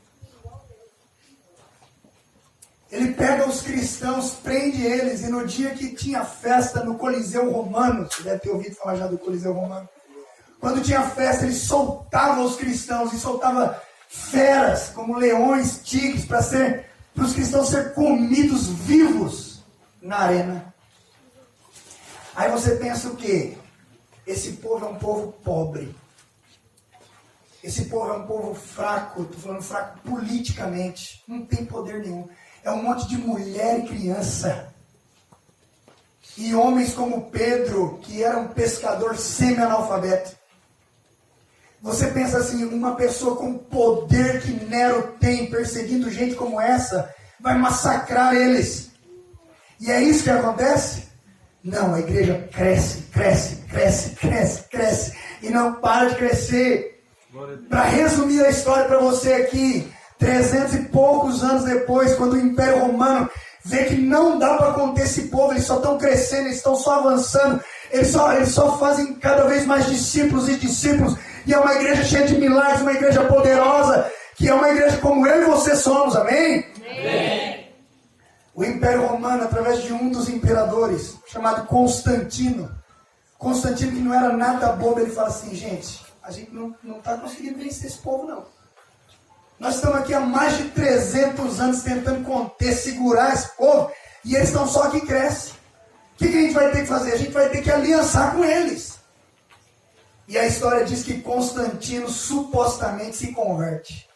Ele pega os cristãos, prende eles, e no dia que tinha festa no Coliseu Romano, você deve ter ouvido falar já do Coliseu Romano, quando tinha festa, ele soltava os cristãos, e soltava feras, como leões, tigres, para os cristãos serem comidos vivos na arena. Aí você pensa o quê? Esse povo é um povo pobre. Esse povo é um povo fraco, estou falando fraco politicamente, não tem poder nenhum. É um monte de mulher e criança. E homens como Pedro, que era um pescador semi-analfabeto. Você pensa assim, uma pessoa com o poder que Nero tem, perseguindo gente como essa, vai massacrar eles. E é isso que acontece? Não, a igreja cresce, cresce, cresce, cresce, cresce. E não para de crescer. Para resumir a história para você aqui, 300 e poucos anos depois, quando o Império Romano vê que não dá para conter esse povo, eles só estão crescendo, eles estão só avançando, eles só fazem cada vez mais discípulos e discípulos, e é uma igreja cheia de milagres, uma igreja poderosa, que é uma igreja como eu e você somos, amém? Amém. O Império Romano, através de um dos imperadores, chamado Constantino, que não era nada bobo, ele fala assim, gente, a gente não está conseguindo vencer esse povo não. Nós estamos aqui há mais de 300 anos tentando conter, segurar esse povo, e eles estão só que crescem. O que a gente vai ter que fazer? A gente vai ter que aliançar com eles. E a história diz que Constantino supostamente se converte.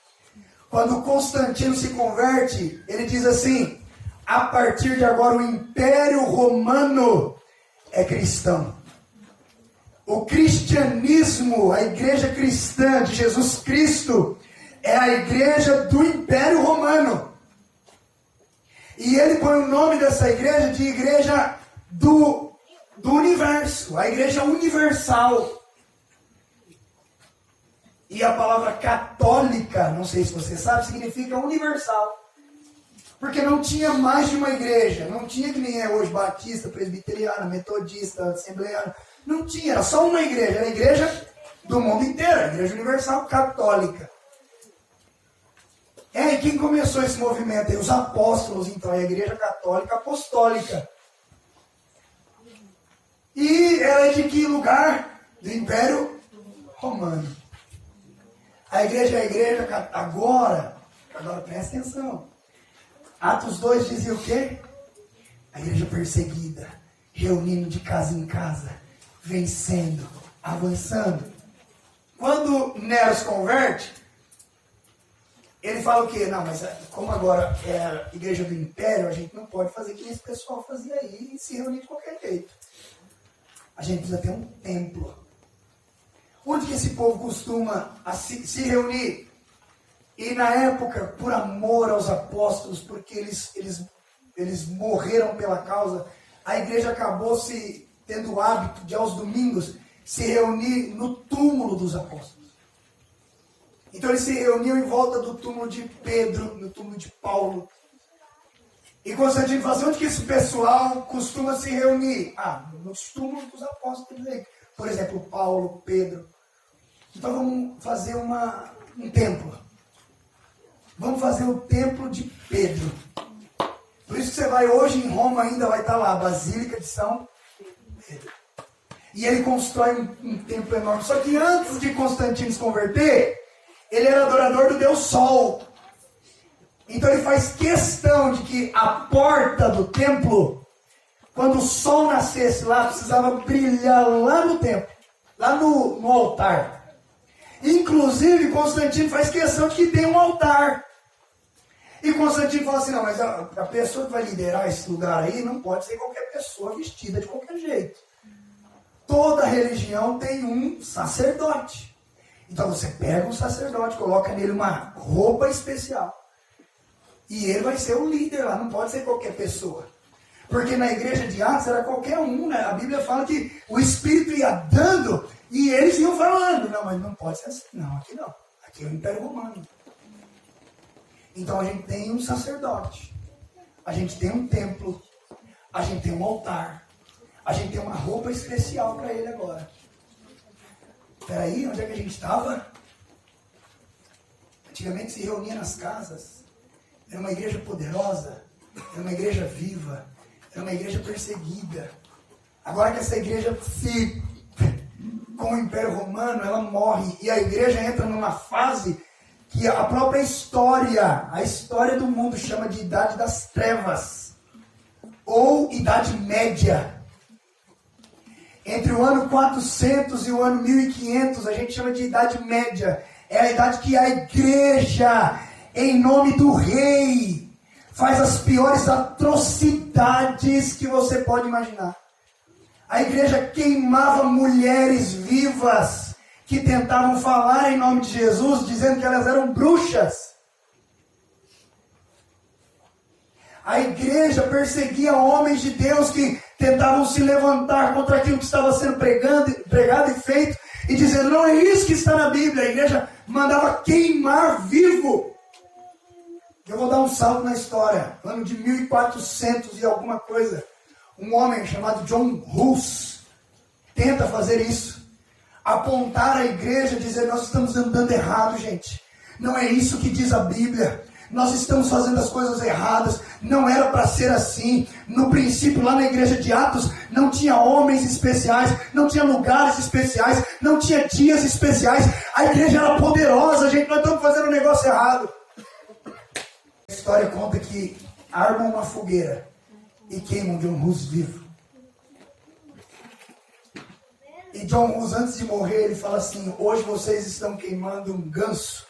Quando Constantino se converte, ele diz assim, a partir de agora o Império Romano é cristão. O cristianismo, a igreja cristã de Jesus Cristo, é a igreja do Império Romano. E ele põe o nome dessa igreja de igreja do universo, a igreja universal. E a palavra católica, não sei se você sabe, significa universal. Porque não tinha mais de uma igreja, não tinha que nem é hoje, batista, presbiteriana, metodista, assembleana. Não tinha, era só uma igreja, era a igreja do mundo inteiro, a igreja universal católica. E quem começou esse movimento? Os apóstolos, então, a igreja católica apostólica. E ela é de que lugar? Do Império Romano. A igreja é a igreja, agora presta atenção. Atos 2 dizia o quê? A igreja perseguida, reunindo de casa em casa, vencendo, avançando. Quando Nero se converte, ele fala o quê? Não, mas como agora é a igreja do império, a gente não pode fazer o que esse pessoal fazia aí e se reunir de qualquer jeito. A gente precisa ter um templo. Onde que esse povo costuma se reunir? E na época, por amor aos apóstolos, porque eles morreram pela causa, a igreja acabou tendo o hábito de, aos domingos, se reunir no túmulo dos apóstolos. Então eles se reuniam em volta do túmulo de Pedro, no túmulo de Paulo. E Constantino fala assim, onde que esse pessoal costuma se reunir? Nos túmulos dos apóstolos aí. Por exemplo, Paulo, Pedro. Então vamos fazer um templo. Vamos fazer o templo de Pedro. Por isso que você vai hoje em Roma, ainda vai estar lá, a Basílica de São Pedro. E ele constrói um templo enorme. Só que antes de Constantino se converter, ele era adorador do Deus Sol. Então ele faz questão de que a porta do templo, quando o sol nascesse lá, precisava brilhar lá no templo, lá no altar. Inclusive, Constantino faz questão de que tem um altar. E Constantino fala assim, não, mas a pessoa que vai liderar esse lugar aí não pode ser qualquer pessoa vestida de qualquer jeito. Toda religião tem um sacerdote. Então você pega um sacerdote, coloca nele uma roupa especial. E ele vai ser o líder lá, não pode ser qualquer pessoa. Porque na igreja de Atos era qualquer um, né? A Bíblia fala que o Espírito ia dando e eles iam falando. Não, mas não pode ser assim. Não, aqui não. Aqui é o Império Romano. Então a gente tem um sacerdote. A gente tem um templo. A gente tem um altar. A gente tem uma roupa especial para ele agora. Peraí, onde é que a gente estava? Antigamente se reunia nas casas. Era uma igreja poderosa. Era uma igreja viva. Era uma igreja perseguida. Agora que essa igreja com o Império Romano, ela morre. E a igreja entra numa fase que a própria história, a história do mundo chama de Idade das Trevas. Ou Idade Média. Entre o ano 400 e o ano 1500, a gente chama de Idade Média. É a idade que a igreja, em nome do rei, faz as piores atrocidades que você pode imaginar. A igreja queimava mulheres vivas que tentavam falar em nome de Jesus, dizendo que elas eram bruxas. A igreja perseguia homens de Deus que tentavam se levantar contra aquilo que estava sendo pregado e feito, e dizendo, não é isso que está na Bíblia. A igreja mandava queimar vivo. Eu vou dar um salto na história. Ano de 1400 e alguma coisa. Um homem chamado John Hus tenta fazer isso. Apontar a igreja e dizer, nós estamos andando errado, gente. Não é isso que diz a Bíblia. Nós estamos fazendo as coisas erradas. Não era para ser assim. No princípio, lá na igreja de Atos, não tinha homens especiais, não tinha lugares especiais, não tinha dias especiais. A igreja era poderosa, gente. Nós estamos fazendo um negócio errado. A história conta que armam uma fogueira e queimam John Hus vivo. E John Hus, antes de morrer, ele fala assim, hoje vocês estão queimando um ganso,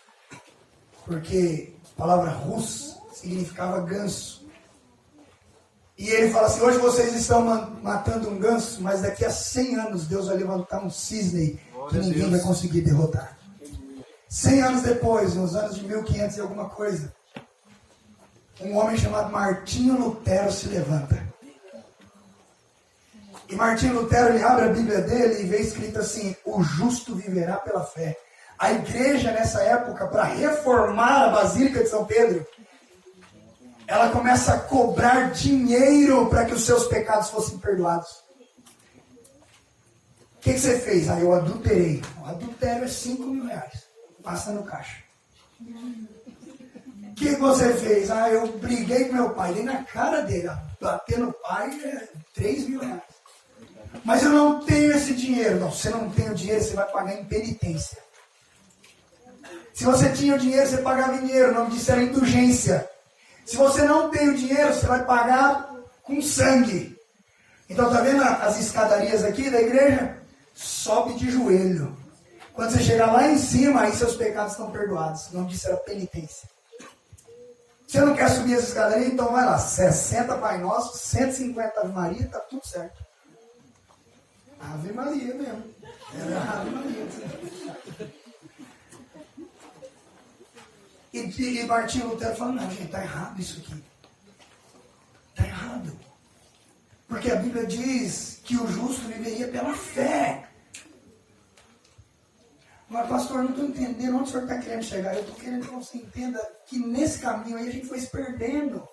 porque a palavra Hus significava ganso. E ele fala assim, hoje vocês estão matando um ganso, mas daqui a 100 anos Deus vai levantar um cisne que ninguém vai conseguir derrotar. 100 anos depois, nos anos de 1500 e alguma coisa, um homem chamado Martinho Lutero se levanta. E Martinho Lutero, ele abre a Bíblia dele e vê escrito assim, o justo viverá pela fé. A igreja nessa época, para reformar a Basílica de São Pedro, ela começa a cobrar dinheiro para que os seus pecados fossem perdoados. O que você fez? Eu adulterei. O adultério é 5.000 reais. Passa no caixa. O que você fez? Eu briguei com meu pai. Dei na cara dele. Bater no pai é 3.000 reais. Mas eu não tenho esse dinheiro. Não, você não tem o dinheiro, você vai pagar em penitência. Se você tinha o dinheiro, você pagava em dinheiro. O nome disso era indulgência. Se você não tem o dinheiro, você vai pagar com sangue. Então, tá vendo as escadarias aqui da igreja? Sobe de joelho. Quando você chegar lá em cima, aí seus pecados estão perdoados. O nome disso era penitência. Você não quer subir as escadarias? Então vai lá. 60 Pai Nosso, 150 Ave Maria, tá tudo certo. Ave Maria mesmo. Era Ave Maria. E Martinho Lutero fala, não, gente, está errado isso aqui. Está errado. Porque a Bíblia diz que o justo viveria pela fé. Mas, pastor, eu não estou entendendo onde o senhor está querendo chegar. Eu estou querendo que você entenda que nesse caminho aí a gente foi se perdendo.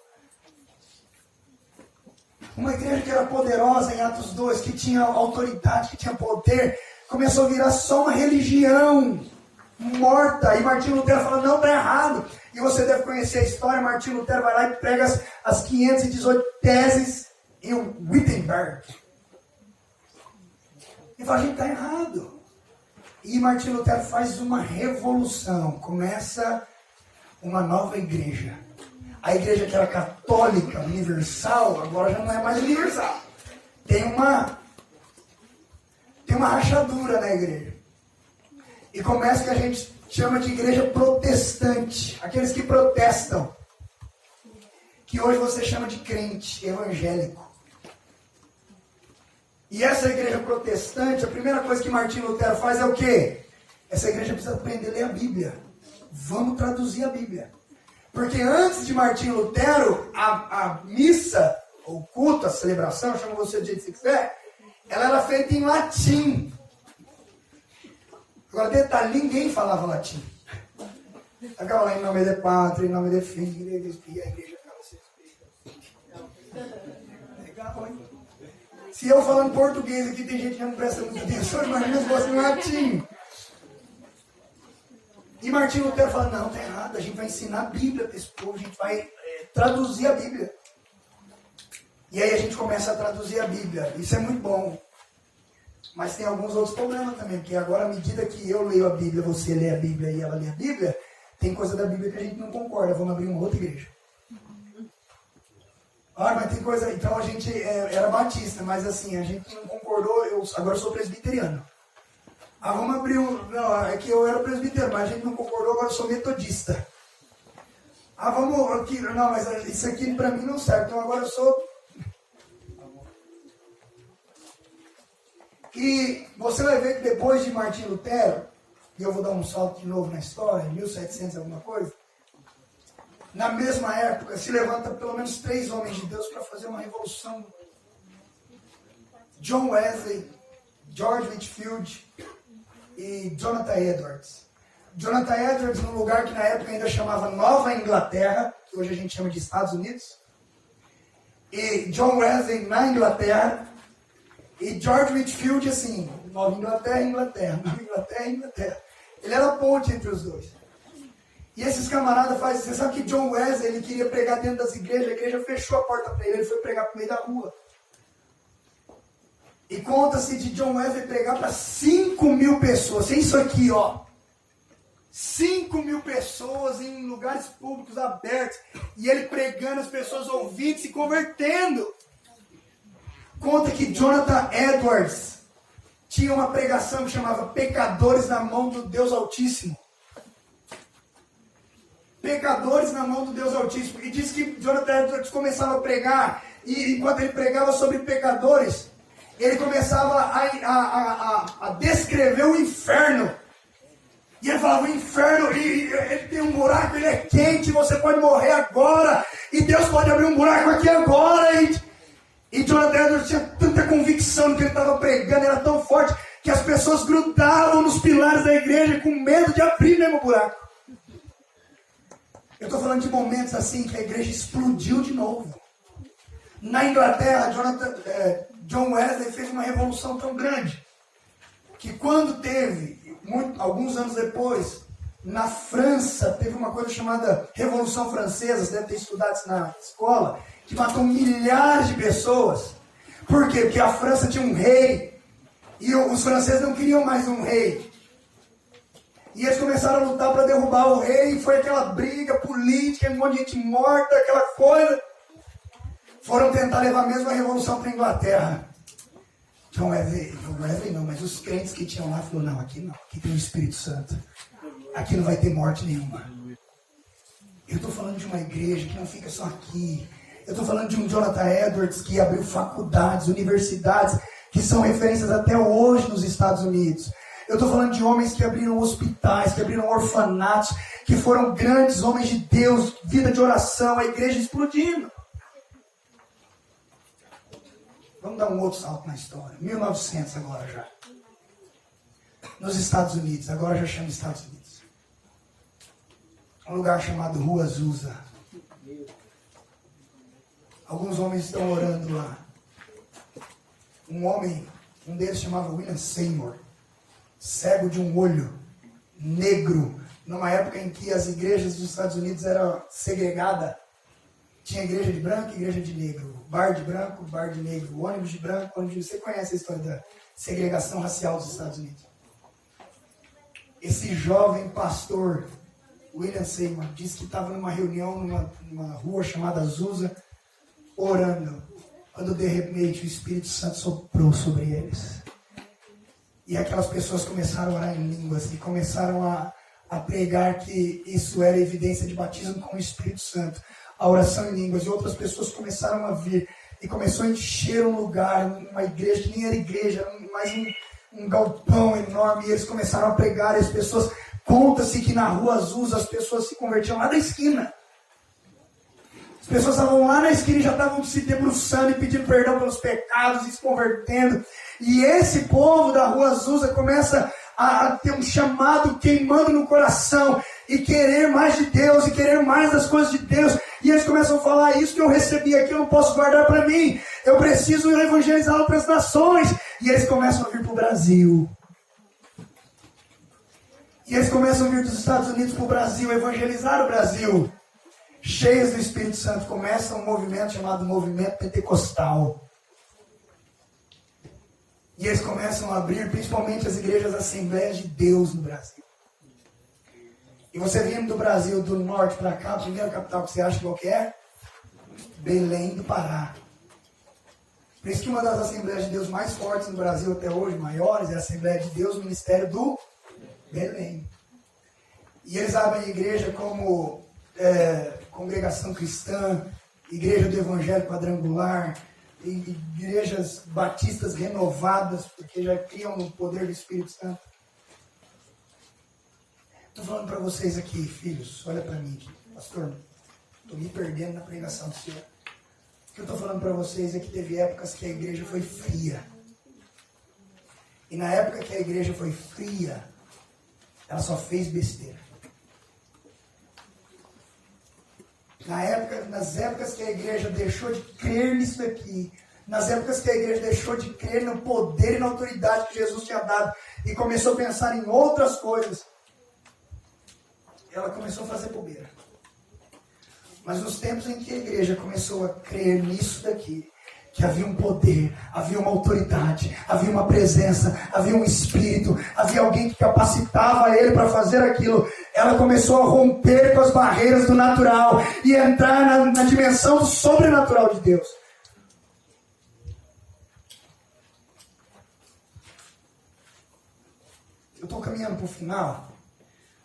Uma igreja que era poderosa em Atos 2, que tinha autoridade, que tinha poder, começou a virar só uma religião morta. E Martinho Lutero fala, não, está errado. E você deve conhecer a história. Martinho Lutero vai lá e prega as 518 teses em Wittenberg. E fala, gente, está errado. E Martinho Lutero faz uma revolução. Começa uma nova igreja. A igreja que era católica, universal, agora já não é mais universal. Tem uma rachadura na igreja. E começa o que a gente chama de igreja protestante. Aqueles que protestam. Que hoje você chama de crente evangélico. E essa igreja protestante, a primeira coisa que Martinho Lutero faz é o quê? Essa igreja precisa aprender a ler a Bíblia. Vamos traduzir a Bíblia. Porque antes de Martinho Lutero, a missa, o culto, a celebração, chama você do jeito que você quiser, ela era feita em latim. Agora, detalhe, ninguém falava latim. Acaba lá em nome de Pátria, em nome de Filho, e a igreja ficava assim. Legal, hein? Se eu falando português aqui, tem gente que não presta muita atenção, mas meus gostam em latim. E Martinho Lutero fala, não, tá errado, a gente vai ensinar a Bíblia para esse povo, a gente vai traduzir a Bíblia. E aí a gente começa a traduzir a Bíblia. Isso é muito bom. Mas tem alguns outros problemas também, porque agora, à medida que eu leio a Bíblia, você lê a Bíblia e ela lê a Bíblia, tem coisa da Bíblia que a gente não concorda. Vamos abrir uma outra igreja. Ah, mas tem coisa... Então a gente era batista, mas assim, a gente não concordou. Agora eu sou presbiteriano. Ah, vamos abrir um... Não, é que eu era presbiteriano, mas a gente não concordou, agora eu sou metodista. Ah, vamos aqui... Não, mas isso aqui pra mim não serve, então agora eu sou... E você vai ver que depois de Martim Lutero, e eu vou dar um salto de novo na história, 1700 alguma coisa, na mesma época se levanta pelo menos 3 homens de Deus para fazer uma revolução. John Wesley, George Whitefield e Jonathan Edwards. Jonathan Edwards num lugar que na época ainda chamava Nova Inglaterra, que hoje a gente chama de Estados Unidos, e John Wesley na Inglaterra, e George Whitefield, assim, Nova Inglaterra, Inglaterra, Nova Inglaterra, Inglaterra. Ele era a ponte entre os dois. E esses camaradas fazem, você sabe que John Wesley, ele queria pregar dentro das igrejas, a igreja fechou a porta para ele, ele foi pregar para o meio da rua. E conta-se de John Wesley pregar para 5.000 pessoas, é isso aqui, ó. 5.000 pessoas em lugares públicos abertos, e ele pregando, as pessoas ouvindo, se convertendo. Conta que Jonathan Edwards tinha uma pregação que chamava Pecadores na mão do Deus Altíssimo. Pecadores na mão do Deus Altíssimo. E diz que Jonathan Edwards começava a pregar, e enquanto ele pregava sobre pecadores, ele começava a descrever o inferno. E ele falava, o inferno, ele tem um buraco, ele é quente, você pode morrer agora, e Deus pode abrir um buraco aqui agora, e Jonathan Edwards tinha tanta convicção no que ele estava pregando, era tão forte, que as pessoas grudavam nos pilares da igreja com medo de abrir mesmo o buraco. Eu estou falando de momentos assim que a igreja explodiu de novo. Na Inglaterra, John Wesley fez uma revolução tão grande, que quando teve, alguns anos depois, na França, teve uma coisa chamada Revolução Francesa, você deve ter estudado isso na escola, que matou milhares de pessoas. Por quê? Porque a França tinha um rei, e os franceses não queriam mais um rei. E eles começaram a lutar para derrubar o rei, e foi aquela briga política, um monte de gente morta, aquela coisa. Foram tentar levar a mesma revolução para a Inglaterra. John Wesley não, mas os crentes que tinham lá falaram, não, aqui tem o Espírito Santo. Aqui não vai ter morte nenhuma. Eu estou falando de uma igreja que não fica só aqui. Eu estou falando de um Jonathan Edwards que abriu faculdades, universidades, que são referências até hoje nos Estados Unidos. Eu estou falando de homens que abriram hospitais, que abriram orfanatos, que foram grandes homens de Deus, vida de oração, a igreja explodindo. Vamos dar um outro salto na história. 1900 agora já. Nos Estados Unidos, agora já chama Estados Unidos. Um lugar chamado Rua Azusa. Alguns homens estão orando lá. Um deles chamava William Seymour, cego de um olho, negro, numa época em que as igrejas dos Estados Unidos eram segregadas. Tinha igreja de branco e igreja de negro, bar de branco, bar de negro, ônibus de branco, ônibus de... Você conhece a história da segregação racial dos Estados Unidos? Esse jovem pastor, William Seymour, disse que estava numa reunião numa rua chamada Azusa, orando, quando de repente o Espírito Santo soprou sobre eles. E aquelas pessoas começaram a orar em línguas e começaram a pregar que isso era evidência de batismo com o Espírito Santo. A oração em línguas, e outras pessoas começaram a vir, e começou a encher um lugar, uma igreja, que nem era igreja, era mais um galpão enorme, e eles começaram a pregar, e as pessoas, conta-se que na Rua Azul as pessoas se convertiam lá da esquina. As pessoas estavam lá na esquina e já estavam se debruçando e pedindo perdão pelos pecados e se convertendo. E esse povo da Rua Azusa começa a ter um chamado queimando no coração e querer mais de Deus e querer mais das coisas de Deus. E eles começam a falar, isso que eu recebi aqui eu não posso guardar para mim. Eu preciso evangelizar outras nações. E eles começam a vir para o Brasil. E eles começam a vir dos Estados Unidos para o Brasil, evangelizar o Brasil. cheios do Espírito Santo, começa um movimento chamado Movimento Pentecostal. E eles começam a abrir, principalmente as igrejas Assembleias de Deus no Brasil. E você vindo do Brasil, do norte para cá, a primeira capital que você acha qual que é? Belém do Pará. Por isso que uma das Assembleias de Deus mais fortes no Brasil até hoje, maiores, é a Assembleia de Deus, o Ministério do Belém. E eles abrem a igreja como congregação cristã, igreja do Evangelho Quadrangular, igrejas batistas renovadas, porque já criam no poder do Espírito Santo. Estou falando para vocês aqui, filhos, olha para mim aqui. Pastor, estou me perdendo na pregação do Senhor. O que eu estou falando para vocês é que teve épocas que a igreja foi fria. E na época que a igreja foi fria, ela só fez besteira. Nas épocas que a igreja deixou de crer nisso aqui, nas épocas que a igreja deixou de crer no poder e na autoridade que Jesus tinha dado e começou a pensar em outras coisas, ela começou a fazer bobeira. Mas nos tempos em que a igreja começou a crer nisso daqui, que havia um poder, havia uma autoridade, havia uma presença, havia um espírito, havia alguém que capacitava ele para fazer aquilo, ela começou a romper com as barreiras do natural e entrar na dimensão do sobrenatural de Deus. Eu estou caminhando para o final.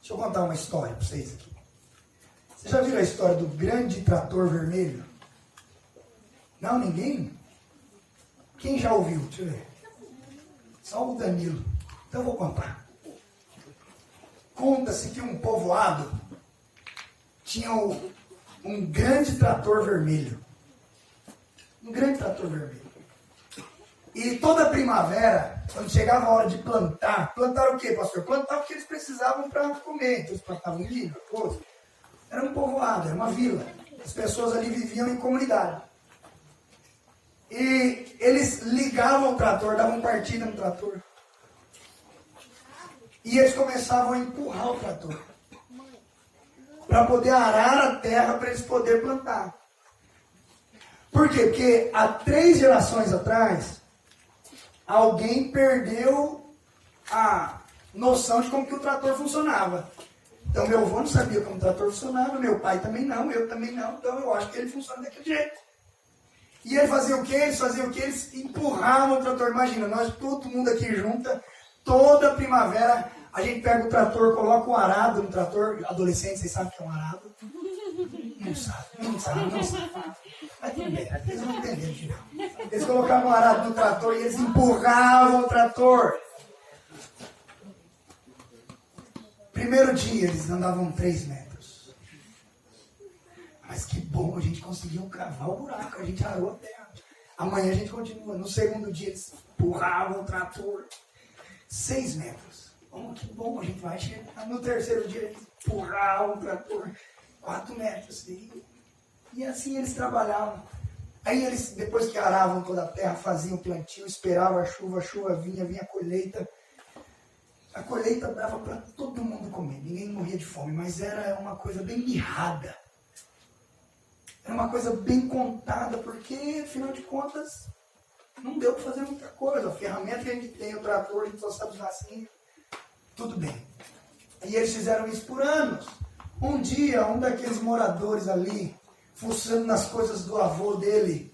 Deixa eu contar uma história para vocês aqui. Vocês já viram a história do grande trator vermelho? Não, ninguém? Quem já ouviu? Deixa eu ver. Só o Danilo. Então eu vou contar. Conta-se que um povoado tinha um grande trator vermelho. Um grande trator vermelho. E toda primavera, quando chegava a hora de plantar o quê, pastor? Plantar o que eles precisavam para comer. Então eles plantavam milho, arroz. Era um povoado, era uma vila. As pessoas ali viviam em comunidade. E eles ligavam o trator, davam partida no trator. E eles começavam a empurrar o trator. Para poder arar a terra, para eles poderem plantar. Por quê? Porque há 3 gerações atrás, alguém perdeu a noção de como que o trator funcionava. Então meu avô não sabia como o trator funcionava, meu pai também não, eu também não, então eu acho que ele funciona daquele jeito. E ele fazia o quê? Eles empurravam o trator. Imagina, nós todo mundo aqui junta, toda primavera, a gente pega o trator, coloca um arado no trator. Adolescente, vocês sabem o que é um arado? Não sabe. Mas tudo bem, eles não entenderam não. Eles colocavam um arado no trator e eles empurravam o trator. Primeiro dia eles andavam 3 metros. Mas que bom, a gente conseguiu cavar o buraco, a gente arou a terra. Amanhã a gente continua. No segundo dia eles empurravam o trator. 6 metros. Oh, que bom, a gente vai chegar. No terceiro dia eles empurravam o trator. 4 metros. E assim eles trabalhavam. Aí eles, depois que aravam toda a terra, faziam o plantio, esperavam a chuva vinha a colheita. A colheita dava para todo mundo comer, ninguém morria de fome, mas era uma coisa bem mirrada. Era uma coisa bem contada, porque, afinal de contas, não deu para fazer muita coisa. A ferramenta que a gente tem, o trator, a gente só sabe usar assim. Tudo bem. E eles fizeram isso por anos. Um dia, um daqueles moradores ali, fuçando nas coisas do avô dele,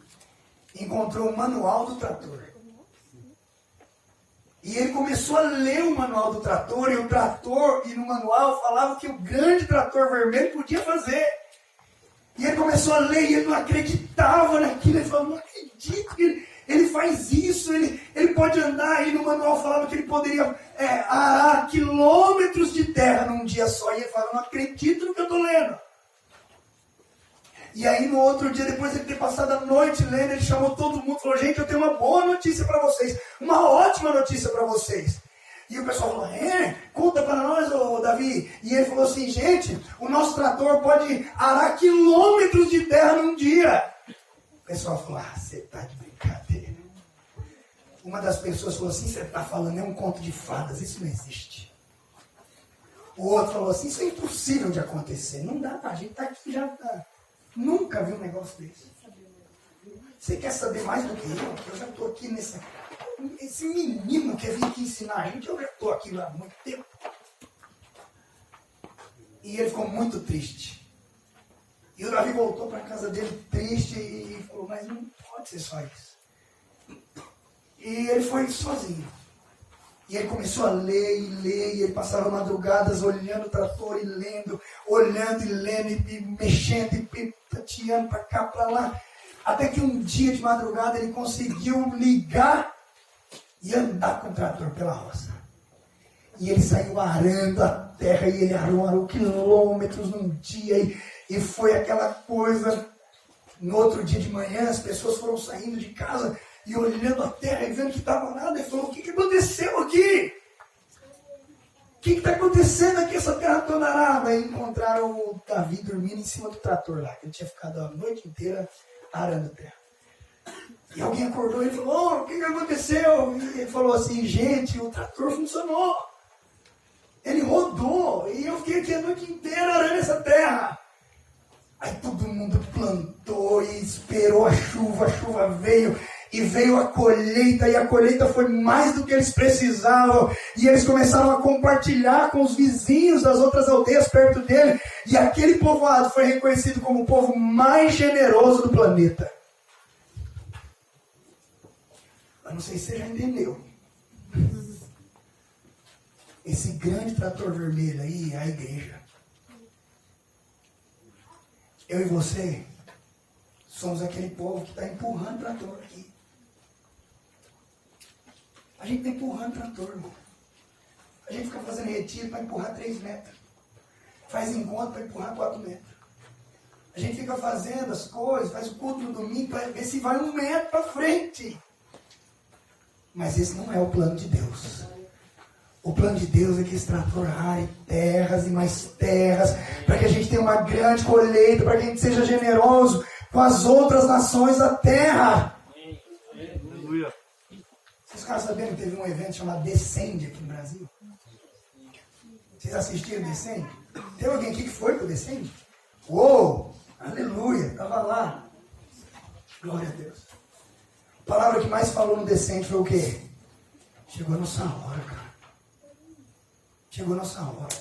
encontrou o manual do trator. E ele começou a ler o manual do trator, e o trator, e no manual falava que o grande trator vermelho podia fazer. E ele começou a ler e ele não acreditava naquilo. Ele falou, não acredito que ele faz isso, ele pode andar. E no manual falava que ele poderia arar quilômetros de terra num dia só. E ele falava, não acredito no que eu estou lendo. E aí no outro dia, depois de ele ter passado a noite lendo, ele chamou todo mundo e falou, gente, eu tenho uma boa notícia para vocês, uma ótima notícia para vocês. E o pessoal falou, conta para nós, ô Davi. E ele falou assim, gente, o nosso trator pode arar quilômetros de terra num dia. O pessoal falou, você está de brincadeira. Uma das pessoas falou assim, você está falando, é um conto de fadas, isso não existe. O outro falou assim, isso é impossível de acontecer, não dá, a gente está aqui já. Nunca vi um negócio desse. Você quer saber mais do que eu? Eu já estou aqui nessa... Esse menino quer vir aqui ensinar a gente, eu já estou aqui há muito tempo. E ele ficou muito triste. E o Davi voltou para a casa dele triste e falou, mas não pode ser só isso. E ele foi sozinho. E ele começou a ler e ler, e ele passava madrugadas olhando o trator e lendo, olhando e lendo, e mexendo, e tateando para cá, para lá. Até que um dia de madrugada ele conseguiu ligar e andar com o trator pela roça. E ele saiu arando a terra, e ele arou quilômetros num dia, e foi aquela coisa. No outro dia de manhã, as pessoas foram saindo de casa e olhando a terra e vendo que estava nada, e falou, o que aconteceu aqui? O que está acontecendo aqui, essa terra toda arada? E encontraram o Davi dormindo em cima do trator lá, que ele tinha ficado a noite inteira arando a terra. E alguém acordou e falou, o que aconteceu? E ele falou assim, gente, o trator funcionou. Ele rodou, e eu fiquei aqui a noite inteira arando essa terra. Aí todo mundo plantou e esperou a chuva veio, e veio a colheita, e a colheita foi mais do que eles precisavam, e eles começaram a compartilhar com os vizinhos das outras aldeias perto dele, e aquele povoado foi reconhecido como o povo mais generoso do planeta. Eu não sei se você já entendeu. Esse grande trator vermelho aí é a igreja. Eu e você somos aquele povo que está empurrando o trator aqui. A gente está empurrando o trator, irmão. A gente fica fazendo retiro para empurrar 3 metros. Faz encontro para empurrar 4 metros. A gente fica fazendo as coisas, faz o culto no domingo para ver se vai 1 metro para frente. Mas esse não é o plano de Deus. O plano de Deus é que esse trator are terras e mais terras, para que a gente tenha uma grande colheita, para que a gente seja generoso com as outras nações da terra. Aleluia. Vocês ficaram sabendo que teve um evento chamado Descende aqui no Brasil? Vocês assistiram Descende? Teve alguém aqui que foi para o Descende? Uou! Aleluia! Estava lá. Glória a Deus. A palavra que mais falou no Descende foi o quê? Chegou a nossa hora, cara. Chegou a nossa hora.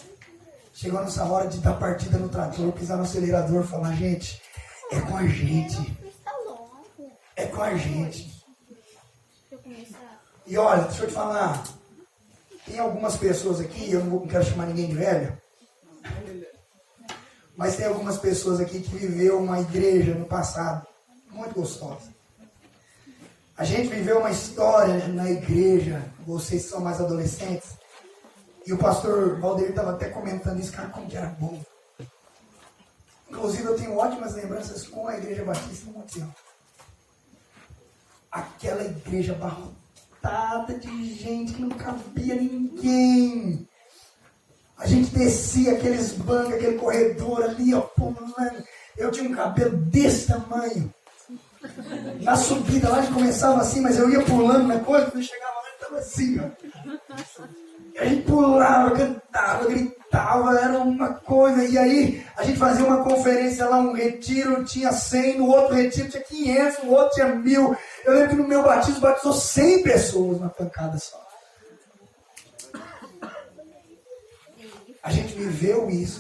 Chegou a nossa hora de dar partida no trator, pisar no acelerador e falar, gente, é com a gente. É com a gente. E olha, deixa eu te falar. Tem algumas pessoas aqui, eu não quero chamar ninguém de velho, mas tem algumas pessoas aqui que viveu uma igreja no passado muito gostosa. A gente viveu uma história na igreja, vocês são mais adolescentes, e o pastor Valdeir estava até comentando isso, cara, como que era bom. Inclusive eu tenho ótimas lembranças com a igreja batista no Monte Sião. Aquela igreja abarrotada de gente que não cabia ninguém. A gente descia aqueles bancos, aquele corredor ali, ó, pulando. Eu tinha um cabelo desse tamanho. Na subida lá a gente começava assim, mas eu ia pulando na coisa, quando eu chegava lá, estava assim, ó. E a gente pulava, cantava, gritava, era uma coisa. E aí a gente fazia uma conferência lá, um retiro, tinha 100, no outro retiro tinha 500, no outro tinha 1000. Eu lembro que no meu batismo batizou 100 pessoas na pancada só. A gente viveu isso.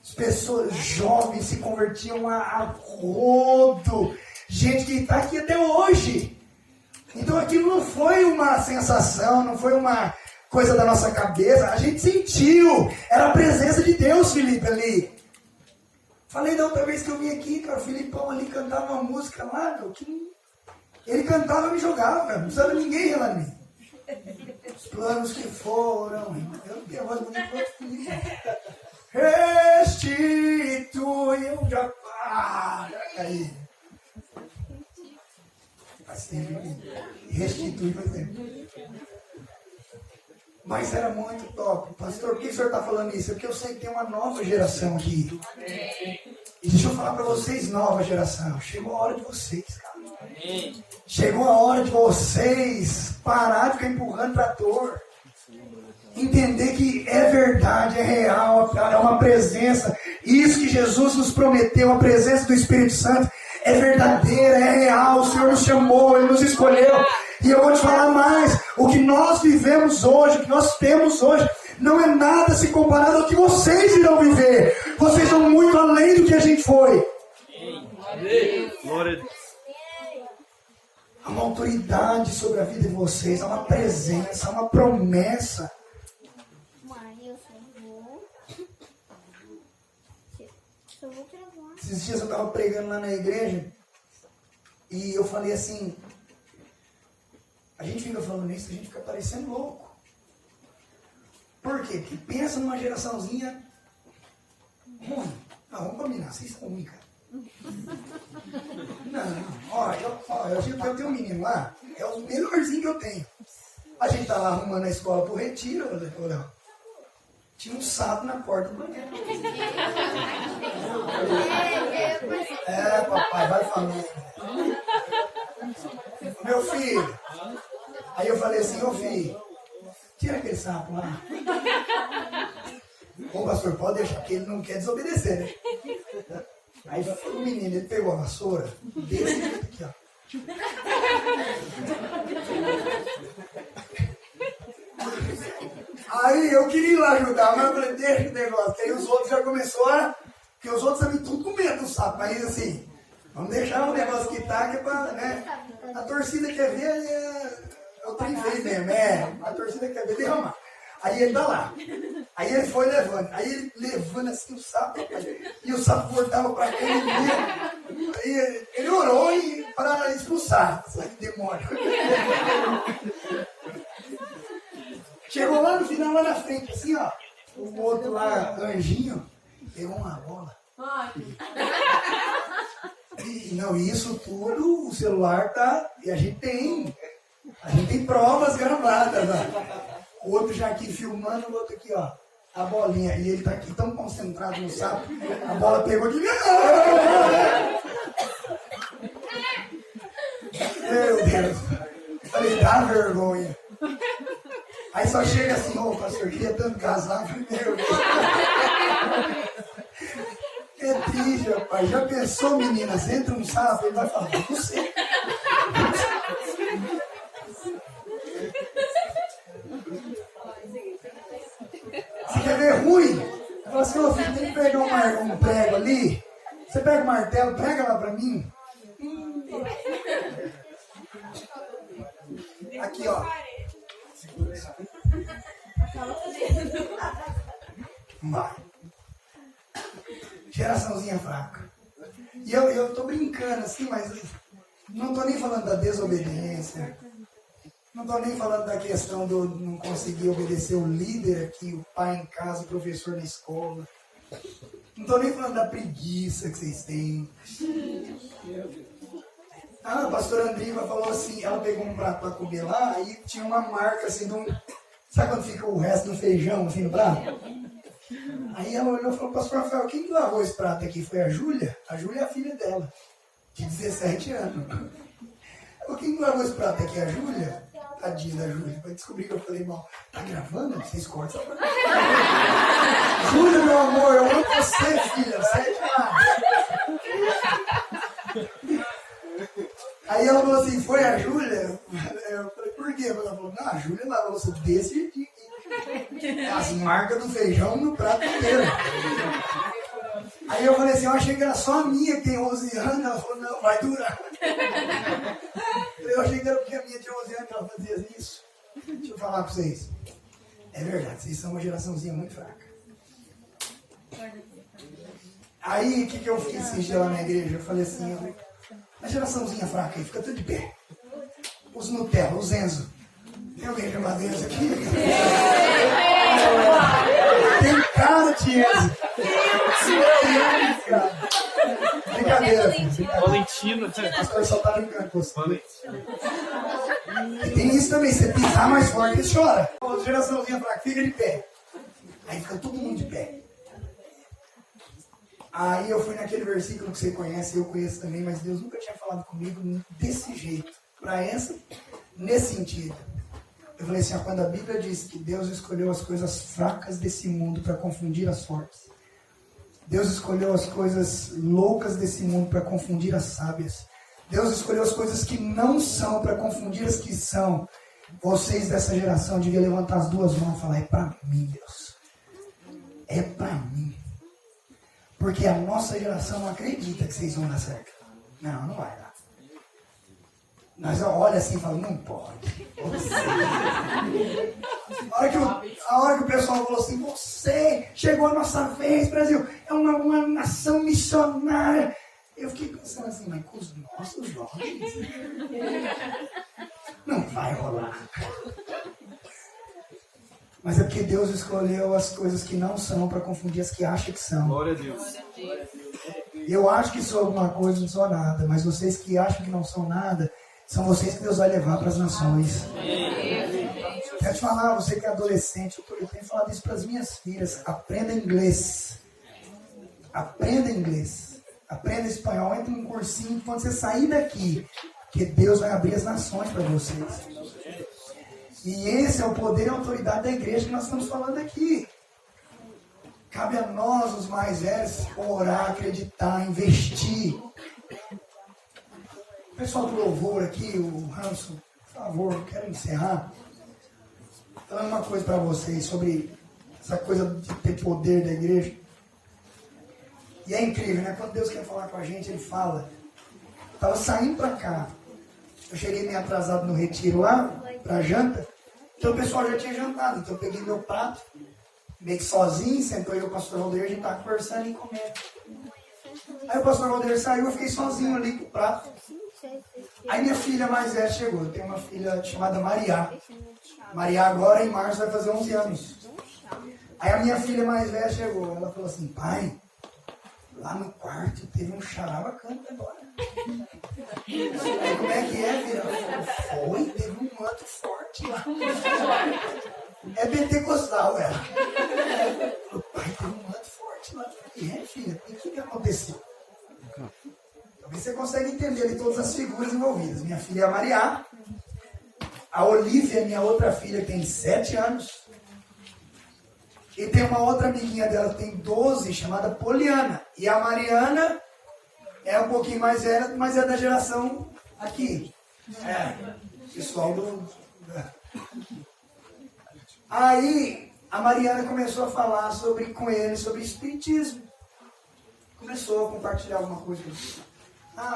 As pessoas jovens se convertiam a rodo. Gente que está aqui até hoje. Então aquilo não foi uma sensação, não foi uma coisa da nossa cabeça. A gente sentiu. Era a presença de Deus, Felipe, ali. Falei da outra vez que eu vim aqui, cara, o Filipão ali cantava uma música lá, meu, que ele cantava e me jogava, cara, não precisava ninguém relar em mim. Os planos que foram, eu não tenho a voz bonita para outro Felipe. Restitui, eu já para aí. Faz tempo, restitui faz tempo. Mas era muito top. Pastor, por que o senhor está falando isso? É porque eu sei que tem uma nova geração aqui. E deixa eu falar para vocês, nova geração. Chegou a hora de vocês, cara. Chegou a hora de vocês parar de ficar empurrando trator. Entender que é verdade, é real, é uma presença Isso que Jesus nos prometeu, a presença do Espírito Santo, é verdadeira, é real. O Senhor nos chamou, Ele nos escolheu. E eu vou te falar mais. O que nós vivemos hoje, o que nós temos hoje, não é nada se comparado ao que vocês irão viver. Vocês vão muito além do que a gente foi. Glória a Deus. Há uma autoridade sobre a vida de vocês, há uma presença, há uma promessa. Esses dias eu estava pregando lá na igreja e eu falei assim, a gente fica falando isso, a gente fica parecendo louco. Por quê? Porque pensa numa geraçãozinha ruim. Não, vamos combinar, vocês são ruins, cara. Não, ó, eu tenho um menino lá, é o melhorzinho que eu tenho. A gente tá lá arrumando a escola pro retiro, ô Léo. Tinha um sapo na porta do banheiro. É, papai, vai falando. Meu filho. Aí eu falei assim, ô filho, tira aquele sapo lá. Ô pastor, pode deixar, porque ele não quer desobedecer, né? Aí o menino, ele pegou a vassoura, desse jeito aqui, ó. Aí eu queria ir lá ajudar, mas eu falei, deixa o negócio. Aí os outros já começaram, porque os outros também tudo com medo do sapo. Mas assim, vamos deixar o negócio que tá, que é pra, né? A torcida quer ver, é o trem feio mesmo, a torcida quer ver derramar. Aí ele tá lá. Aí ele foi levando. Aí ele levando assim o sapo. E o sapo voltava pra cá. Aí ele orou para expulsar esse demônio. Chegou lá no final, lá na frente, assim, ó. O outro lá, anjinho, pegou uma bola. E não, isso tudo, o celular tá. E a gente tem provas gravadas, ó. O outro já aqui filmando, o outro aqui, ó. A bolinha. E ele tá aqui tão concentrado no sapo. A bola pegou aqui. Meu Deus. Falei, dá vergonha. Aí só chega assim, ô pastor, queria tanto casar. Meu Deus. É triste, rapaz. Já pensou, meninas? Entra um sapo, ele vai falar, você. Você quer ver ruim? Fala assim, ô filho, tem que pegar um prego ali. Você pega o martelo, pega lá pra mim. Aqui, ó. Vai. Geraçãozinha fraca. E eu tô brincando assim, mas não tô nem falando da desobediência. Não estou nem falando da questão do não conseguir obedecer o líder aqui, o pai em casa, o professor na escola. Não estou nem falando da preguiça que vocês têm. A pastora Andriva falou assim, ela pegou um prato para comer lá, aí tinha uma marca assim, sabe quando fica o resto do feijão assim no prato? Aí ela olhou e falou, pastor Rafael, quem que lavou esse prato aqui? Foi a Júlia? A Júlia é a filha dela, de 17 anos. Quem que lavou esse prato aqui? A Júlia? Tadinha da Júlia, vai descobrir que eu falei mal. Tá gravando? Vocês cortam essa parte. Júlia, meu amor, eu amo você, filha. Você é demais. Aí ela falou assim, foi a Júlia? Eu falei, por quê? Ela falou, não, a Júlia lavou a louça desse jeitinho aqui. As marcas do feijão no prato inteiro. Aí eu falei assim, eu achei que era só a minha que tem 11 anos. Ela falou, não, vai durar. Eu achei que era porque a minha tinha 11 anos que ela fazia isso. Deixa eu falar pra vocês. É verdade, vocês são uma geraçãozinha muito fraca. Aí, o que eu fiz esses dias lá na igreja? Eu falei assim, a geraçãozinha fraca aí, fica tudo de pé. Os Nutella, os Enzo. Tem alguém chamado Enzo aqui? Tem cara de Enzo. Brincadeira. Valentina. O pastor só tá brincando com você. E tem isso também, você pisar mais forte, ele chora. A geraçãozinha fraca, fica de pé. Aí fica todo mundo de pé. Aí eu fui naquele versículo que você conhece, eu conheço também, mas Deus nunca tinha falado comigo desse jeito. Nesse sentido. Eu falei assim, quando a Bíblia diz que Deus escolheu as coisas fracas desse mundo para confundir as fortes. Deus escolheu as coisas loucas desse mundo para confundir as sábias. Deus escolheu as coisas que não são para confundir as que são. Vocês dessa geração deviam levantar as duas mãos e falar: é para mim, Deus. É para mim. Porque a nossa geração não acredita que vocês vão dar certo. Não, não vai dar. Nós olha assim e fala: não pode. A hora que o pessoal falou assim: você chegou a nossa vez, Brasil, é uma nação missionária. Eu fiquei pensando assim: mas com os nossos jovens não vai rolar. Mas é porque Deus escolheu as coisas que não são para confundir as que acha que são. Glória a Deus. Eu acho que sou alguma coisa, não sou nada. Mas vocês que acham que não são nada, são vocês que Deus vai levar para as nações. Quero te falar, você que é adolescente, eu tenho falado isso para as minhas filhas. Aprenda inglês. Aprenda inglês. Aprenda espanhol. Entre num cursinho quando você sair daqui. Que Deus vai abrir as nações para vocês. E esse é o poder e a autoridade da igreja que nós estamos falando aqui. Cabe a nós, os mais velhos, orar, acreditar, investir. O pessoal do louvor aqui, o Hanson, por favor, eu quero encerrar falando uma coisa para vocês sobre essa coisa de ter poder da igreja. E é incrível, né? Quando Deus quer falar com a gente, Ele fala. Estava saindo para cá. Eu cheguei meio atrasado no retiro lá, para janta. Então o pessoal já tinha jantado. Então eu peguei meu prato, meio que sozinho, sentou eu e o pastor Valdeir, a gente estava conversando e comendo. Aí o pastor Valdeir saiu, eu fiquei sozinho ali com o prato. Aí minha filha mais velha chegou. Eu tenho uma filha chamada Maria. Maria agora em março vai fazer 11 anos. Aí a minha filha mais velha chegou. Ela falou assim: pai, lá no quarto teve um xará bacana agora. Aí, como é que é, filha? Ela falou: foi, teve um manto forte lá. É pentecostal, ela. Falou: pai, teve um manto forte lá. E é, filha, o que aconteceu? Talvez você consiga entender ali todas as figuras envolvidas. Minha filha é a Maria. A Olivia, minha outra filha, tem 7 anos. E tem uma outra amiguinha dela, tem 12, chamada Poliana. E a Mariana é um pouquinho mais velha, mas é da geração aqui. Pessoal do... Aí, a Mariana começou a falar com ele sobre espiritismo. Começou a compartilhar alguma coisa.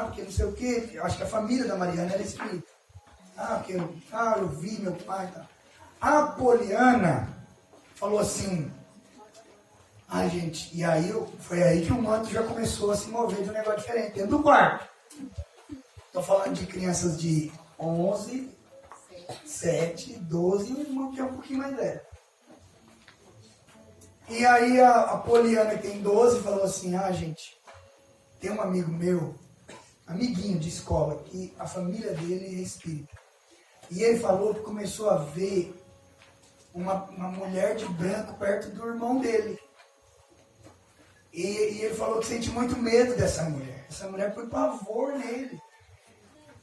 Porque não sei o quê. Eu acho que a família da Mariana era espírita. Porque eu vi meu pai. Tá. A Poliana falou assim: gente, e aí foi aí que o manto já começou a se mover de um negócio diferente, dentro do quarto. Estou falando de crianças de 11, 7, 12 e uma que é um pouquinho mais velha. E aí a Poliana, que tem 12, falou assim: gente, tem um amigo meu, amiguinho de escola, que a família dele é espírita. E ele falou que começou a ver uma mulher de branco perto do irmão dele. E ele falou que sente muito medo dessa mulher. Essa mulher põe pavor nele.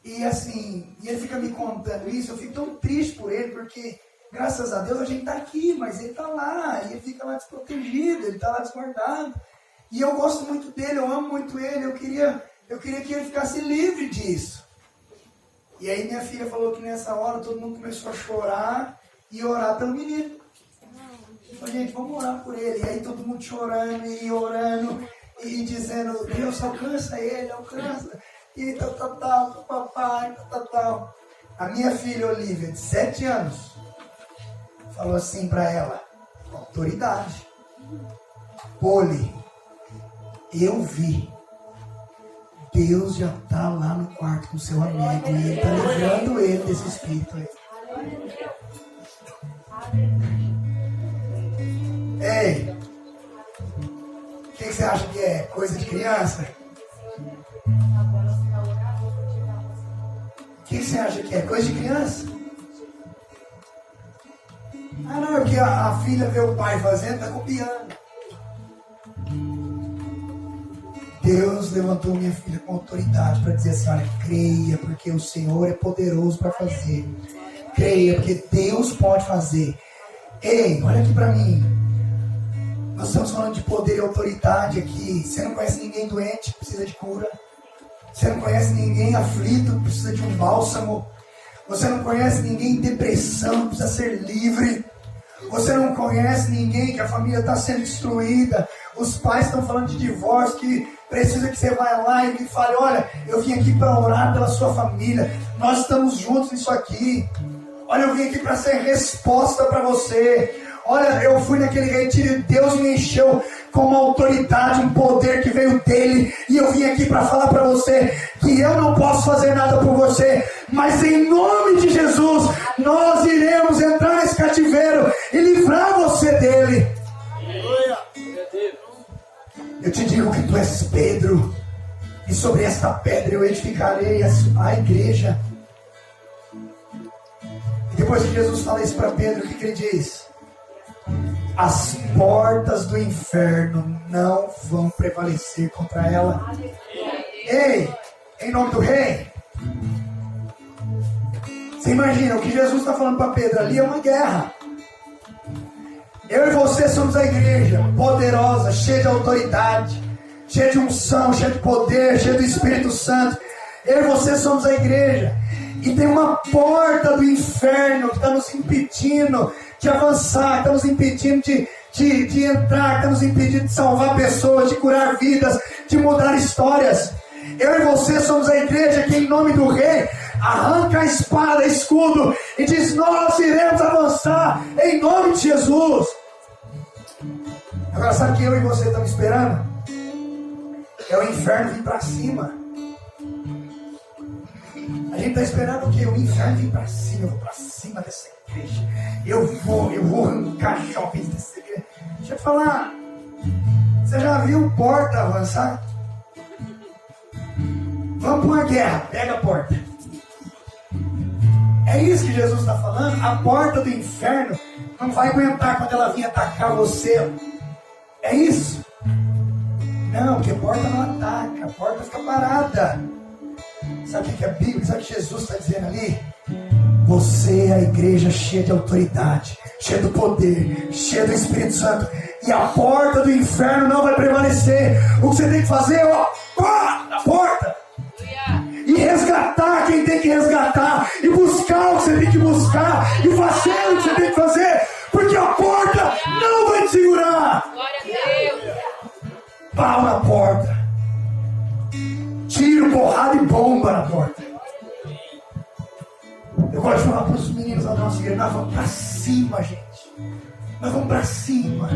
E assim, e ele fica me contando isso, eu fico tão triste por ele, porque graças a Deus a gente está aqui, mas ele está lá, e ele fica lá desprotegido, ele está lá desguardado. E eu gosto muito dele, eu amo muito ele, eu queria que ele ficasse livre disso. E aí minha filha falou que nessa hora todo mundo começou a chorar e orar pelo menino. Eu falei: gente, vamos orar por ele. E aí todo mundo chorando e orando e dizendo: Deus, alcança ele, alcança. E tal, papai, tal. A minha filha Olivia, de 7 anos, falou assim para ela, com autoridade: Poli, eu vi. Deus já está lá no quarto com seu amigo e ele está livrando ele desse espírito aí. Ei, o que você acha que é? Coisa de criança? O que você acha que é? Coisa de criança? Não, é que a filha vê o pai fazendo, está copiando. Deus levantou minha filha com autoridade para dizer assim: olha, creia, porque o Senhor é poderoso para fazer. Creia, porque Deus pode fazer. Ei, olha aqui para mim. Nós estamos falando de poder e autoridade aqui. Você não conhece ninguém doente que precisa de cura. Você não conhece ninguém aflito que precisa de um bálsamo. Você não conhece ninguém em depressão que precisa ser livre. Você não conhece ninguém que a família está sendo destruída. Os pais estão falando de divórcio, que precisa que você vá lá e me fale: olha, eu vim aqui para orar pela sua família. Nós estamos juntos nisso aqui. Olha, eu vim aqui para ser resposta para você. Olha, eu fui naquele retiro e Deus me encheu com uma autoridade, um poder que veio dele. E eu vim aqui para falar para você que eu não posso fazer nada por você, mas em nome de Jesus, nós iremos entrar nesse cativeiro e livrar você dele. Eu te digo que tu és Pedro, e sobre esta pedra eu edificarei a igreja. E depois que Jesus fala isso para Pedro, o que ele diz? As portas do inferno não vão prevalecer contra ela. Ei, em nome do rei. Você imagina, o que Jesus está falando para Pedro ali é uma guerra. Eu e você somos a igreja poderosa, cheia de autoridade, cheia de unção, cheia de poder, cheia do Espírito Santo. Eu e você somos a igreja. E tem uma porta do inferno que está nos impedindo de avançar, está nos impedindo de entrar, está nos impedindo de salvar pessoas, de curar vidas, de mudar histórias. Eu e você somos a igreja que, em nome do rei, arranca a espada, escudo e diz: nós iremos avançar em nome de Jesus. Agora, sabe o que eu e você estamos esperando? É o inferno vir para cima. A gente está esperando o quê? O inferno vir para cima. Eu vou para cima dessa igreja. Eu vou arrancar shoppings dessa igreja. Deixa eu te falar. Você já viu porta avançar? Vamos para uma guerra. Pega a porta. É isso que Jesus está falando. A porta do inferno não vai aguentar quando ela vir atacar você. É isso? Não, porque a porta não ataca. A porta fica parada. Sabe o que é a Bíblia? Sabe o que Jesus está dizendo ali? Você é a igreja cheia de autoridade, cheia do poder, cheia do Espírito Santo. E a porta do inferno não vai prevalecer. O que você tem que fazer é a porta. E resgatar quem tem que resgatar. E buscar o que você tem que buscar. E fazer o que você tem que fazer. Porque a porta não vai te segurar. Glória a Deus. Pau na porta. Tiro, porrada e bomba na porta. Eu gosto de falar para os meninos da nossa igreja: nós vamos para cima, gente. Nós vamos para cima.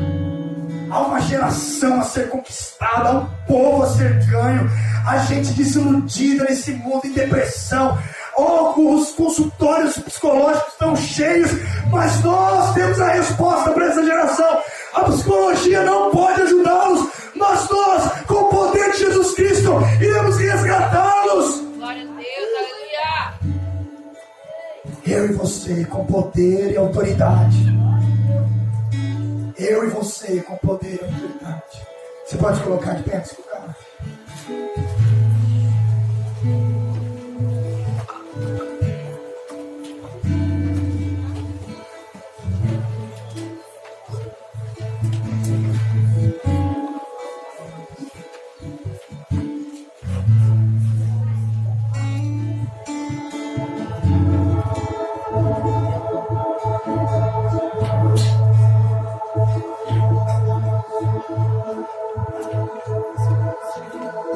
Há uma geração a ser conquistada, há um povo a ser ganho, a gente desiludida nesse mundo em depressão. Os consultórios psicológicos estão cheios, mas nós temos a resposta para essa geração. A psicologia não pode ajudá-los, mas nós, com o poder de Jesus Cristo, iremos resgatá-los. Glória a Deus, aleluia. Eu e você, com poder e autoridade. Eu e você, com poder e autoridade. Você pode colocar de pé nesse lugar?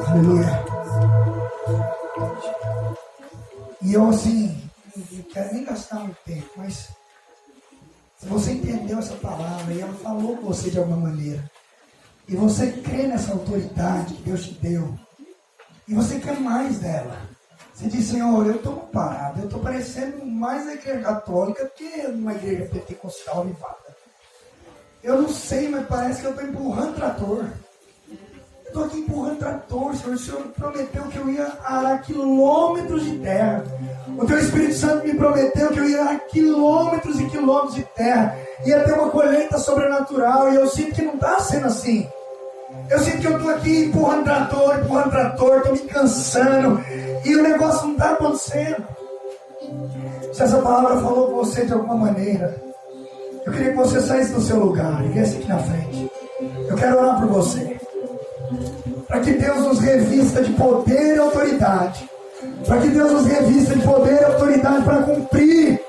Aleluia. E eu assim, não quero nem gastar muito tempo, mas se você entendeu essa palavra e ela falou com você de alguma maneira, e você crê nessa autoridade que Deus te deu, e você quer mais dela, você diz: Senhor, eu estou parado, eu estou parecendo mais a igreja católica do que uma igreja pentecostal avivada. Eu não sei, mas parece que eu estou empurrando trator. Estou aqui empurrando trator, Senhor. O Senhor prometeu que eu ia arar quilômetros de terra. O Teu Espírito Santo me prometeu que eu ia arar quilômetros e quilômetros de terra. Ia ter uma colheita sobrenatural. E eu sinto que não está sendo assim. Eu sinto que eu estou aqui empurrando trator, estou me cansando. E o negócio não está acontecendo. Se essa palavra falou com você de alguma maneira, eu queria que você saísse do seu lugar e viesse aqui na frente. você. Para que Deus nos revista de poder e autoridade. Para que Deus nos revista de poder e autoridade para cumprir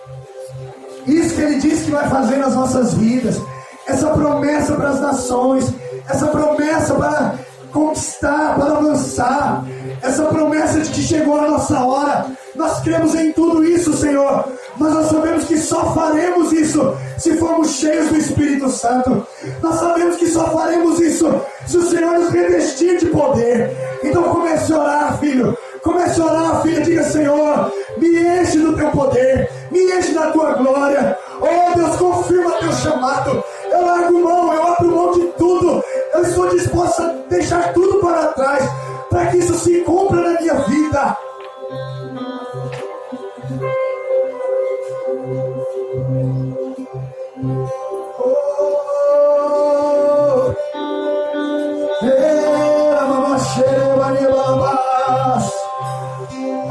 isso que Ele disse que vai fazer nas nossas vidas. Essa promessa para as nações. Essa promessa para conquistar, para avançar. Essa promessa de que chegou a nossa hora. Nós cremos em tudo isso, Senhor. Mas nós sabemos que só faremos isso se formos cheios do Espírito Santo. Nós sabemos que só faremos isso se o Senhor nos revestir de poder. Então comece a orar, filho. Comece a orar, filha. Diga: Senhor, me enche do teu poder, me enche da tua glória. Oh Deus, confirma teu chamado. Eu largo mão, eu abro mão de tudo. Eu estou disposto a deixar tudo para trás, para que isso se cumpra na minha vida.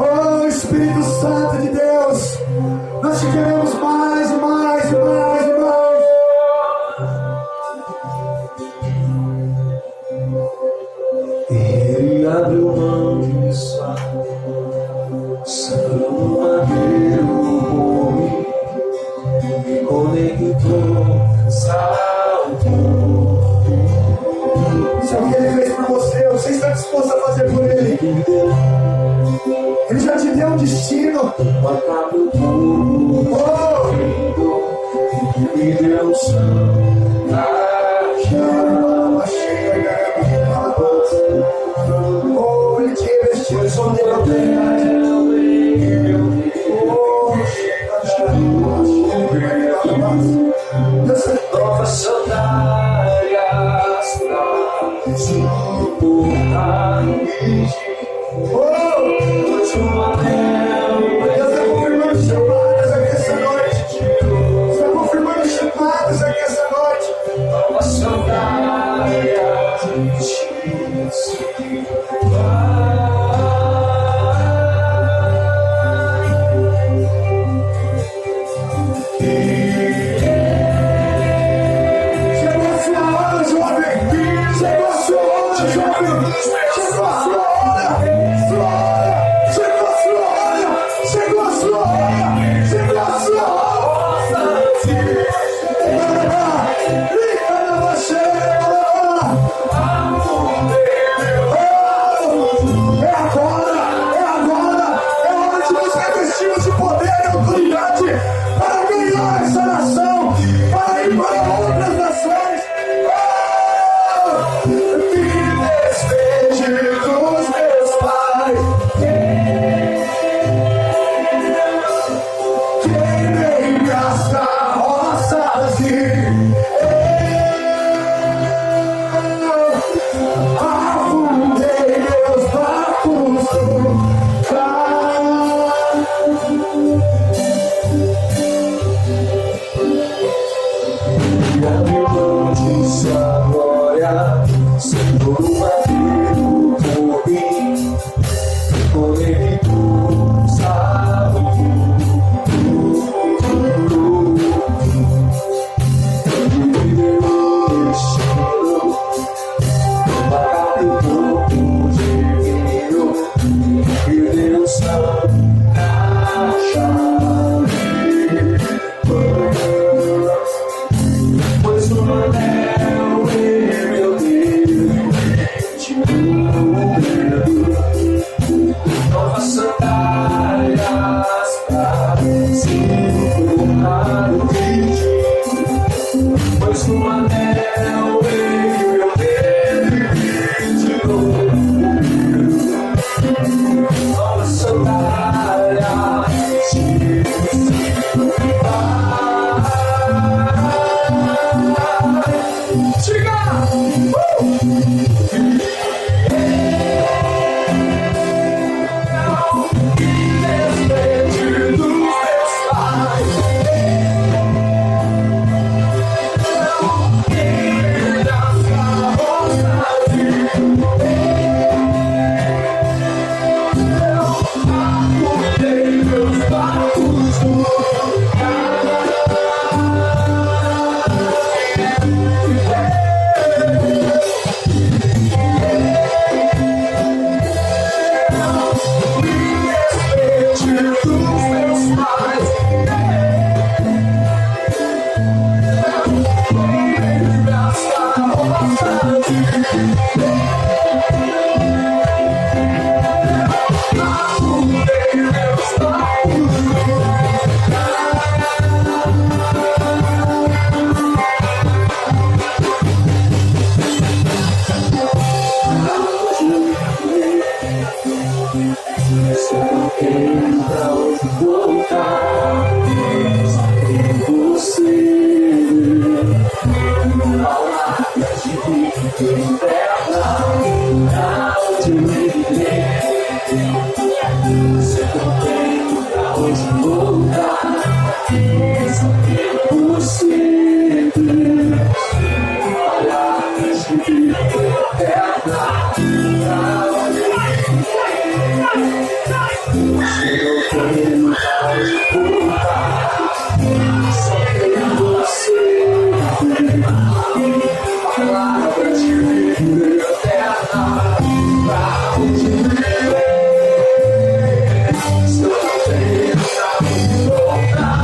Oh, Espírito Santo de Deus, nós te queremos mais e mais e mais e mais. Ele abriu mão de sua santo madeiro por mim, me conectou, salvou. Se o que Ele fez por você, você está disposto a fazer por Ele. Ele já te deu um destino. Oh! Me deu um oh, Ele te revestiu de poder e autoridade. Novas sandálias pra suportar o Deus está confirmando chamadas aqui essa noite. Está confirmando chamadas aqui essa noite. novas sandálias Chegou a sua hora, jovem. Chegou a sua hora, jovem. Chegou a sua hora. Sua hora. Chegou a sua hora. Chegou a sua hora. Chegou a sua hora. Liga na baixeira. É agora. É agora. É hora de nos revestirmos de poder e autoridade para ganhar essa nação, para ir para outras nações. Me despedir dos meus pais. Queimei as carroças e afundei meus barcos no mar. e abriu mão de sua glória, Senhor, o madeiro por mim, conectou, salvou. Me deu destino, para o corpo divino, me deu sangue na chave. Pois o anel eu te novas sandálias pra segurar o ritmo. Pois o anel eu te novas sandálias. Despedir dos meus pais. Das carroças afundei meus barcos no mar. eterna, pra onde eu irei? Se eu não tenho pra onde voltar, só tenho você, Deus. Palavras de vida eterna, pra onde eu irei? Se eu não tenho pra onde voltar, só tenho você, Deus. Palavras de vida eterna, pra onde eu irei? Se eu não tenho pra onde voltar,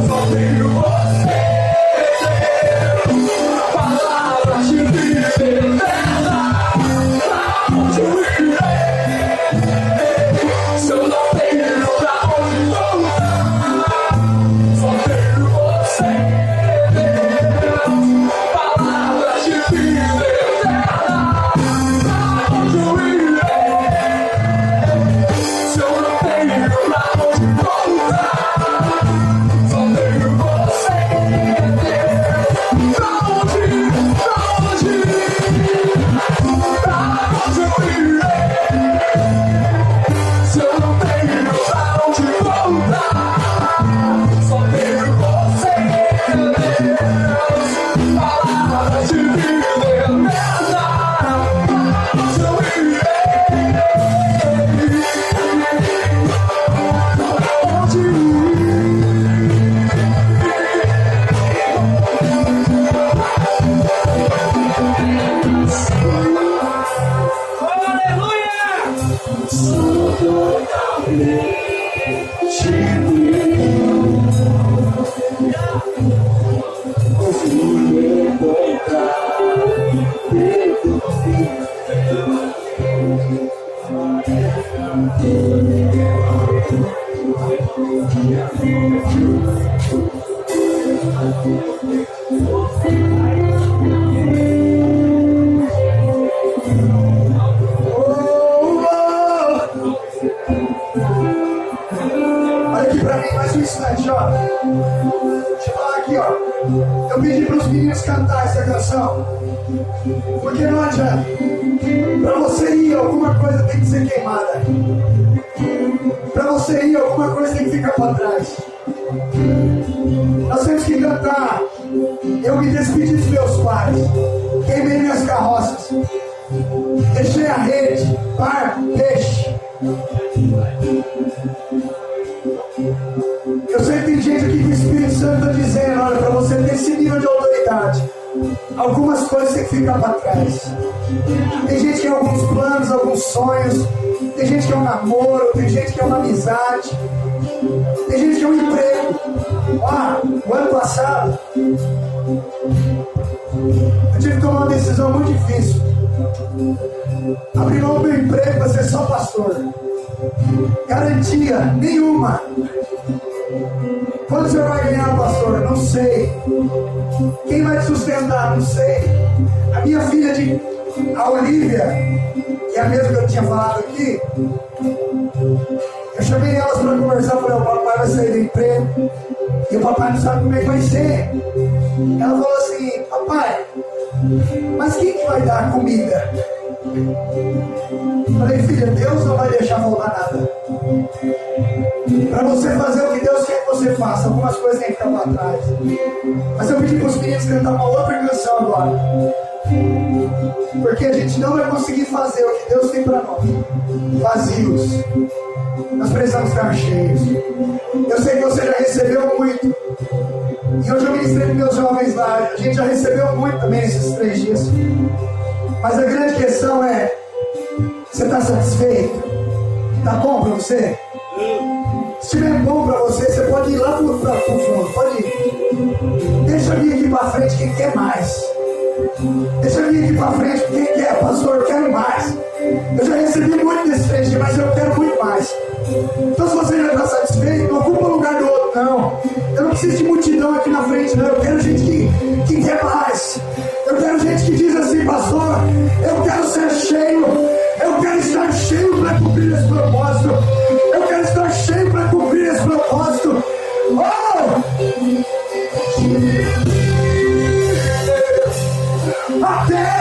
só tenho você, Deus. Palavras de vida eterna, pra onde eu irei? Se eu não tenho pra onde voltar, só tenho você, Deus. Palavras de vida eterna, pra onde eu irei? Se eu não tenho pra onde voltar, só tenho você, Deus. Pra onde eu irei? Se eu não tenho pra onde voltar, só tenho você, Deus. Palavras de vida eterna, pra onde eu irei? Pra onde eu Olha aqui pra mim, mais um instante, ó. Deixa eu falar aqui, ó. Eu pedi pros meninos cantar essa canção. Porque não adianta. Pra você ir, alguma coisa tem que ser queimada. Pra você ir, alguma coisa tem que ficar pra trás. Nós temos que cantar. Eu me despedi dos meus pais. Queimei minhas carroças. Deixei a rede, par, peixe. Eu sei que tem gente aqui que o Espírito Santo está dizendo, olha, para você ter esse nível de autoridade, algumas coisas têm que ficar para trás. Tem gente que tem alguns planos, alguns sonhos, tem gente que é um namoro, tem gente que é uma amizade, tem gente que é um emprego. O ano passado, eu tive que tomar uma decisão muito difícil. Abrir mão do meu emprego para ser só pastor. Garantia nenhuma. Quanto você vai ganhar, pastor? Não sei. Quem vai te sustentar? Não sei. A minha filha, a Olivia, que é a mesma que eu tinha falado aqui, eu chamei elas para conversar. Falei, o papai vai sair do emprego e o papai não sabe como é que vai ser. Ela falou assim, papai, mas quem que vai dar a comida? Falei, filha, Deus não vai deixar faltar nada. Para você fazer o que Deus quer que você faça, algumas coisas têm que ficar para trás. Mas eu pedi para os meninos cantar uma outra canção agora. Porque a gente não vai conseguir fazer o que Deus tem para nós vazios. Nós precisamos ficar cheios. Eu sei que você já recebeu muito. E hoje eu ministrei para meus jovens lá. A gente já recebeu muito também nesses 3 dias. Mas a grande questão é: você está satisfeito? Está bom para você? Se estiver bom para você, você pode ir lá para o fundo. Pode ir. Deixa eu vir aqui para frente quem quer mais. Deixa eu vir aqui para frente quem quer, pastor, eu quero mais. Eu já recebi muito desses 3 dias, mas eu quero muito mais. Então, se você já está satisfeito, não ocupa o lugar do outro, não. Eu não preciso de multidão aqui na frente, não. Eu quero gente que quer mais. Eu quero gente que diz assim, pastor, eu quero ser cheio. Eu quero estar cheio para cumprir esse propósito. Eu quero estar cheio para cumprir esse propósito. Oh! Até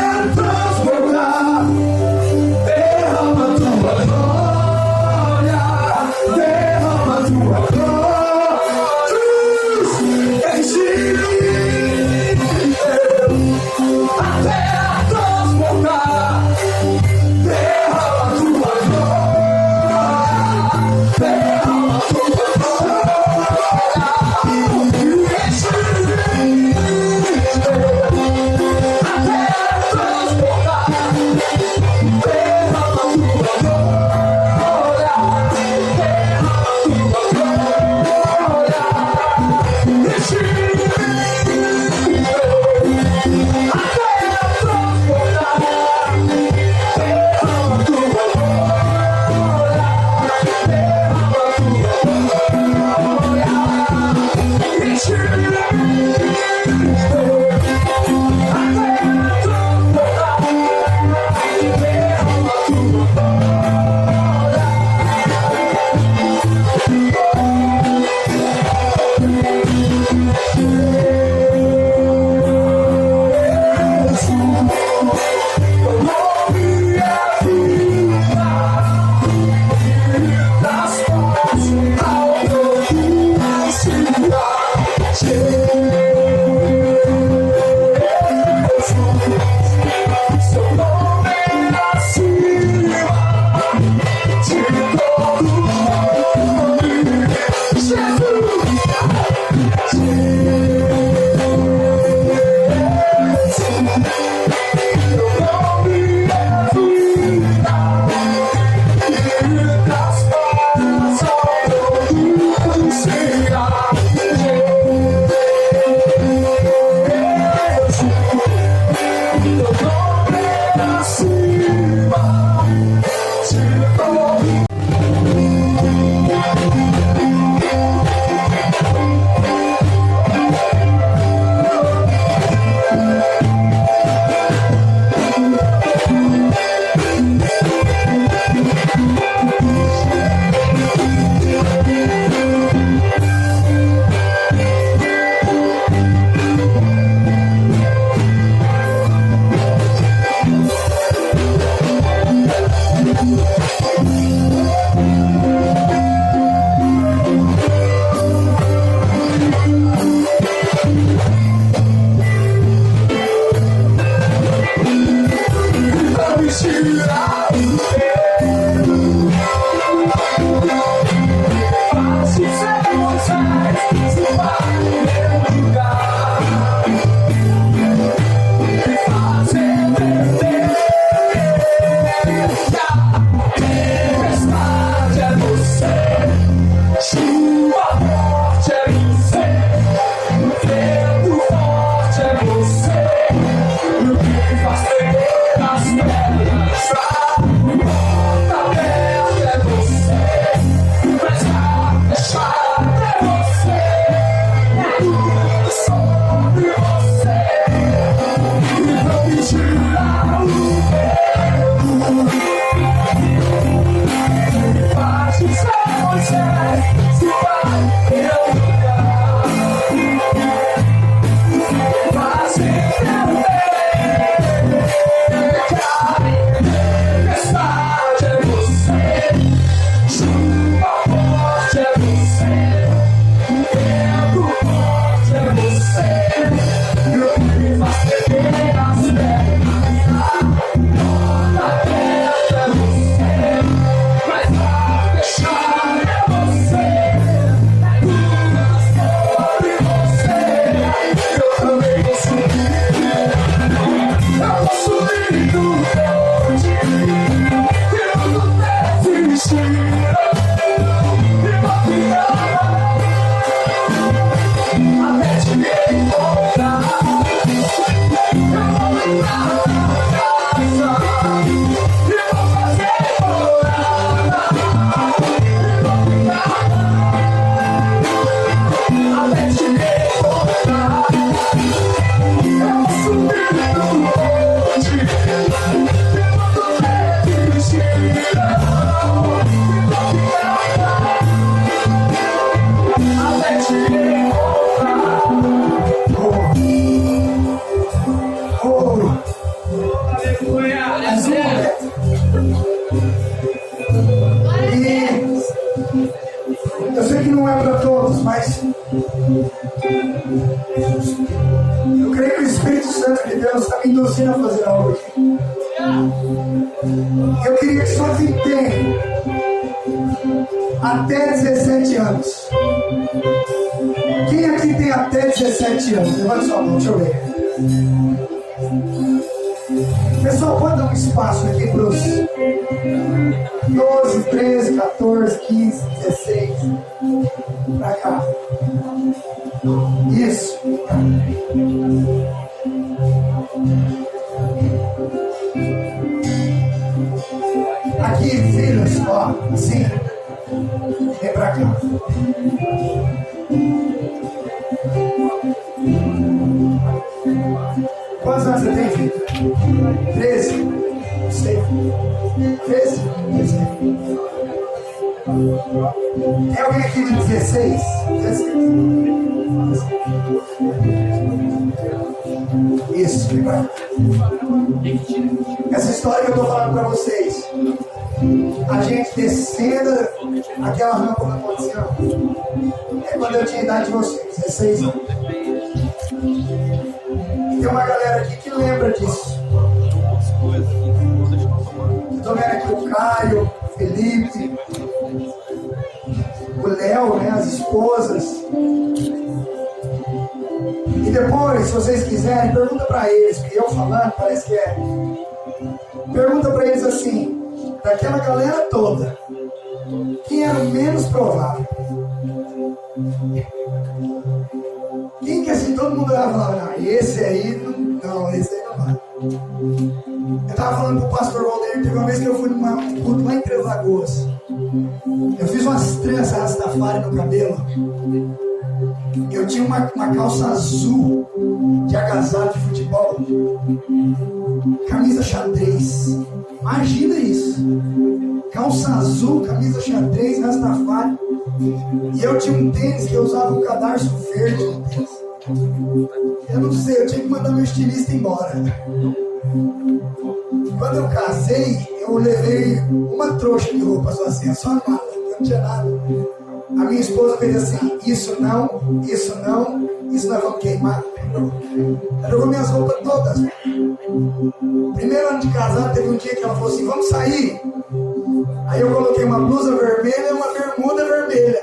Mas eu creio que o Espírito Santo de Deus está me induzindo a fazer algo aqui. Eu queria que só quem tem até 17 anos. Quem aqui tem até 17 anos? Levanta sua mão, deixa eu ver. Pessoal, pode dar um espaço aqui para os 12, 13, 14, 15, 16. Para cá. Isso. Aqui, filhos, ó, assim. Vem pra cá. Quantos anos você tem, filho? 13? Não sei. 13? Não sei. Tem alguém aqui de 16? 16. Isso, vem pra cá. Essa história que eu tô falando pra vocês, a gente descendo aquela rampa da condição, é quando eu tinha a idade de vocês, 16 anos. Tem uma galera aqui que lembra disso. Eu tô vendo aqui o Caio, o Felipe, o Léo, né, as esposas. E depois, se vocês quiserem, pergunta pra eles, porque eu falando parece que é. Pergunta pra eles assim, daquela galera toda, quem era o menos provável? Quem que assim, todo mundo vai falar, não, esse aí não, esse aí não vai. Eu tava falando pro pastor Walter, teve uma vez que eu fui num culto lá em Três Lagoas. Eu fiz umas tranças Rastafari no cabelo. Eu tinha uma calça azul de agasalho de futebol, camisa xadrez. Imagina isso. Calça azul, camisa xadrez, Rastafari. E eu tinha um tênis que eu usava um cadarço verde no tênis. Eu não sei, eu tinha que mandar meu estilista embora. Quando eu casei, eu levei uma trouxa de roupa só assim, só nada, não tinha nada. A minha esposa fez assim, isso não, vamos queimar. Ela jogou minhas roupas todas. Primeiro ano de casado, teve um dia que ela falou assim, vamos sair. Aí eu coloquei uma blusa vermelha e uma bermuda vermelha.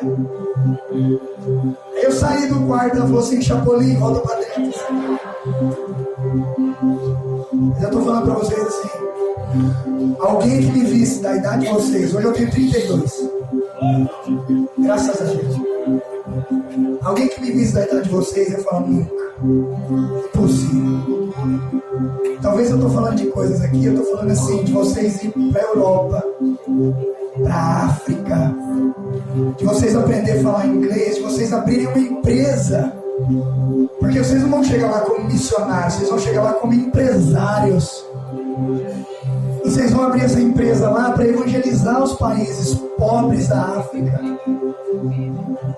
Aí eu saí do quarto, ela falou assim, Chapolin, volta pra dentro. Eu já tô falando pra vocês assim, alguém que me visse da idade de vocês, hoje eu tenho 32. Graças a Deus. Alguém que me visse da idade de vocês, eu falo nunca. Impossível. Talvez eu tô falando de coisas aqui, eu tô falando assim, de vocês ir pra Europa, pra África, de vocês aprender a falar inglês, de vocês abrirem uma empresa. Porque vocês não vão chegar lá como missionários, vocês vão chegar lá como empresários. E vocês vão abrir essa empresa lá para evangelizar os países pobres da África,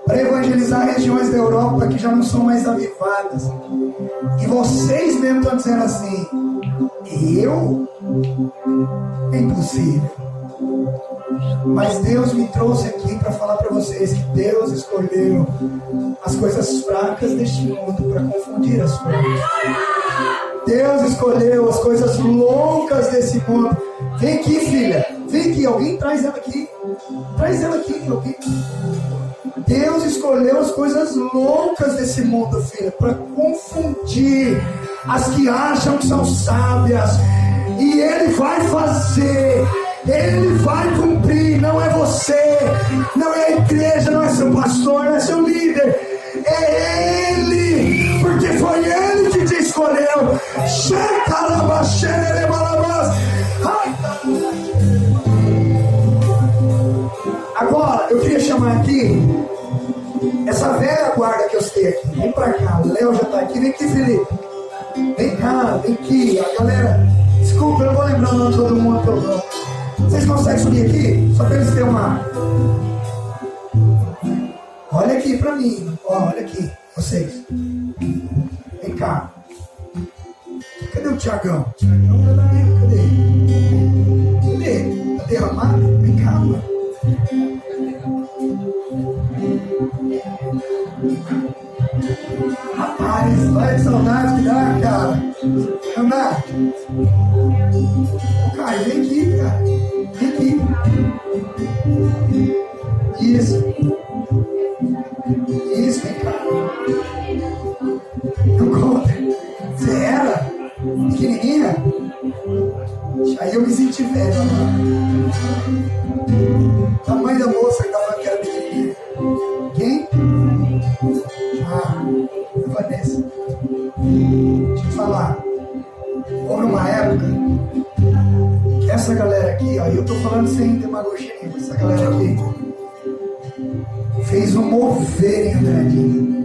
para evangelizar regiões da Europa que já não são mais avivadas. E vocês mesmo estão dizendo assim, eu? É impossível. Mas Deus me trouxe aqui para falar para vocês que Deus escolheu as coisas fracas deste mundo para confundir as fortes. Deus escolheu as coisas loucas desse mundo. Vem aqui, filha. Vem aqui. Alguém traz ela aqui. Traz ela aqui. Alguém. Deus escolheu as coisas loucas desse mundo, filha, para confundir as que acham que são sábias. E Ele vai fazer. Ele vai cumprir. Não é você. Não é a igreja. Não é seu pastor. Não é seu líder. É Ele. Porque foi Ele que te escolheu. Agora eu queria chamar aqui essa velha guarda que eu citei aqui. Vem pra cá, o Léo já tá aqui. Vem aqui, Felipe. Vem cá, vem aqui. A galera, desculpa, eu não vou lembrar o nome de todo mundo pelo nome. Vocês conseguem subir aqui? Só pra eles terem uma. Olha aqui pra mim. Ó, olha aqui, vocês. Vem cá. Cadê o Tiagão? Cadê? Tá derramado? Vem cá, mano. cá. Ô, Caio, vem aqui, cara. Vem aqui. Isso. Isso, vem cá. Não conta. Você era pequenininha? Aí eu me senti velho agora. A mãe da moça que tava que era pequenininha. Quem? Vanessa. Deixa eu falar. Houve uma época que essa galera aqui, ó, eu tô falando sem demagogia nenhuma, essa galera aqui fez um mover em Andradina.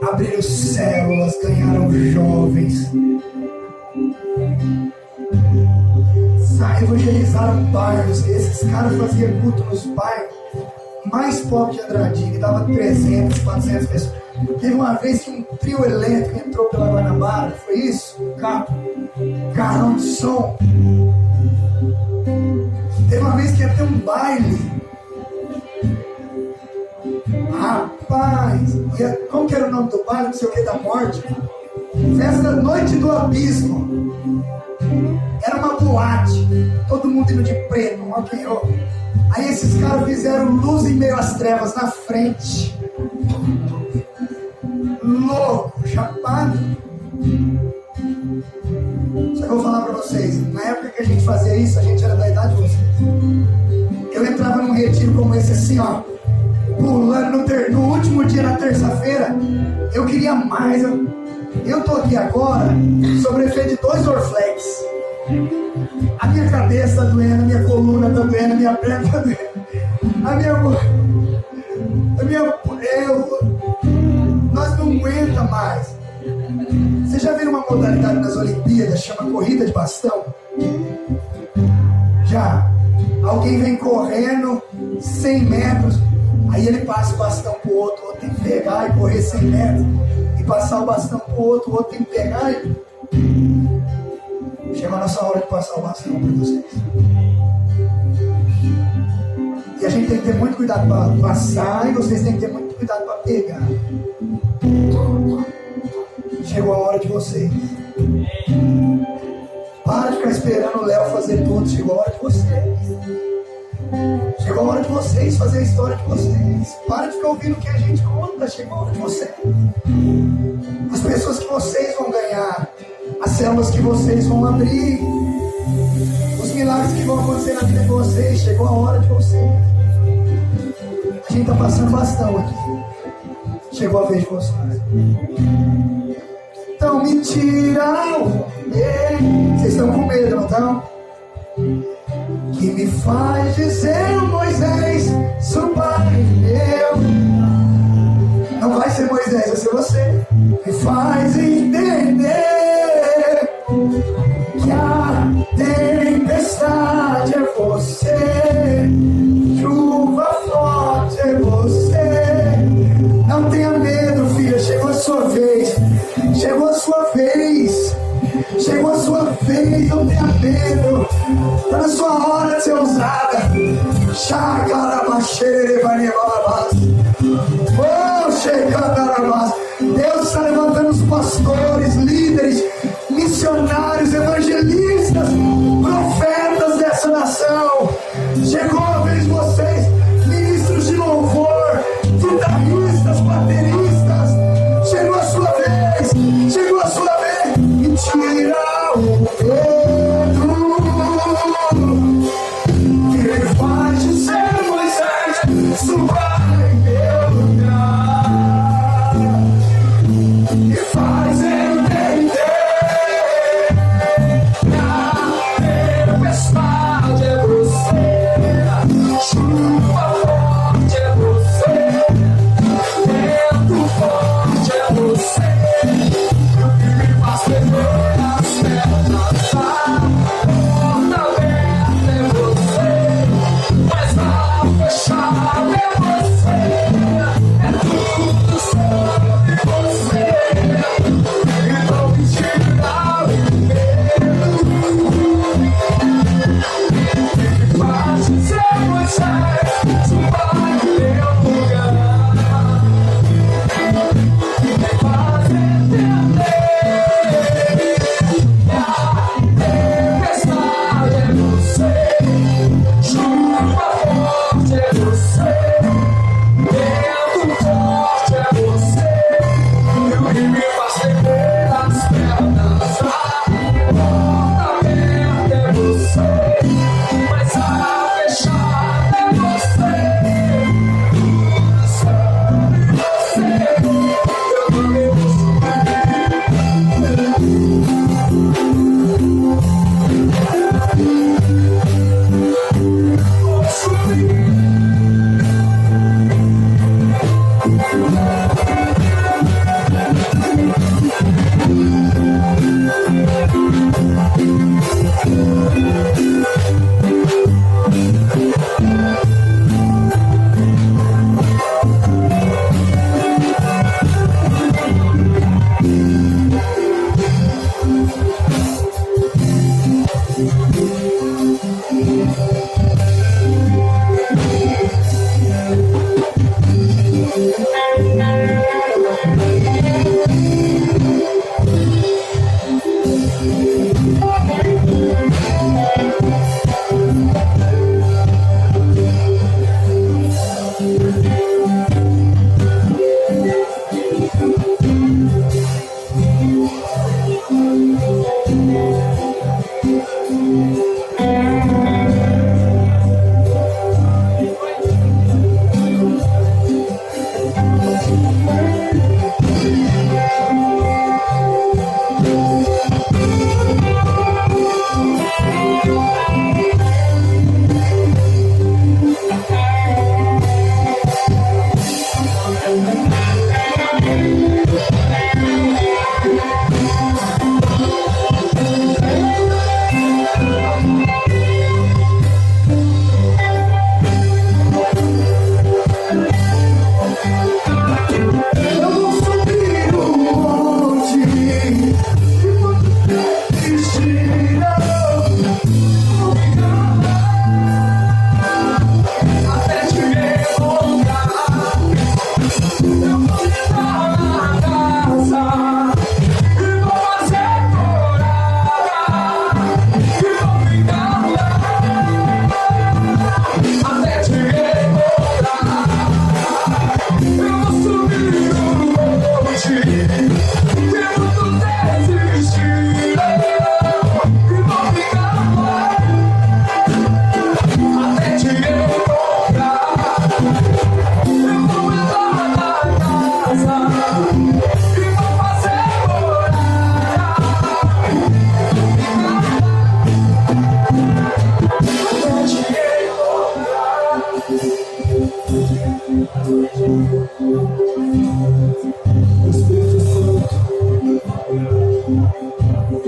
Abriram células, ganharam jovens, evangelizaram bairros. Esses caras faziam culto nos bairros mais pobres de Andradina e dava 300, 400 pessoas. Teve uma vez que um trio elétrico entrou pela Guanabara, foi isso? Carrão de som. Teve uma vez que ia ter um baile. Rapaz, como que era o nome do baile? Não sei o que, da morte. Festa Noite do Abismo. Era uma boate, todo mundo indo de preto, um rock and roll. Aí esses caras fizeram luz em meio às trevas na frente. Louco, chapado. Só que eu vou falar pra vocês, na época que a gente fazia isso, a gente era da idade de vocês. Eu entrava num retiro como esse assim, ó, pulando no último dia, na terça-feira. Eu queria mais. Eu tô aqui agora sobre o efeito de 2 Orflex. A minha cabeça tá doendo, a minha coluna tá doendo, a minha perna tá doendo. Nós não aguenta mais. Você já viu uma modalidade nas Olimpíadas, chama corrida de bastão? Já. Alguém vem correndo 100 metros, aí ele passa o bastão pro outro, o outro tem que pegar e correr 100 metros. E passar o bastão pro outro, o outro tem que pegar e... Chegou a nossa hora de passar o bastão para vocês. E a gente tem que ter muito cuidado para passar e vocês têm que ter muito cuidado para pegar. Chegou a hora de vocês. Para de ficar esperando o Léo fazer tudo. Chegou a hora de vocês. Chegou a hora de vocês fazer a história de vocês. Para de ficar ouvindo o que a gente conta. Chegou a hora de vocês. As pessoas que vocês vão ganhar. As células que vocês vão abrir. Os milagres que vão acontecer na vida de vocês. Chegou a hora de vocês. A gente está passando bastão aqui. Chegou a vez de vocês. Então me tiram. Vocês estão com medo, não estão? Que me faz dizer, Moisés, suba eu. Não vai ser Moisés, vai ser você. Me faz entender que a tempestade é você, chuva forte é você. Não tenha medo, filha, chegou a sua vez. Chegou a sua vez. Chegou a sua vez, não tenha medo. Está na sua hora de ser usada. Deus está levantando os pastores, líderes, missionários, evangelistas, profetas dessa nação. Chegou a vez de vocês, ministros de louvor, guitarristas, bateristas. Chegou a sua vez, chegou a sua vez. E tira o medo que me faz dizer, Moisés, suba em meu lugar. E faz entender que a tempestade é você, chuva forte é você, vento forte é você. O que me faz temer as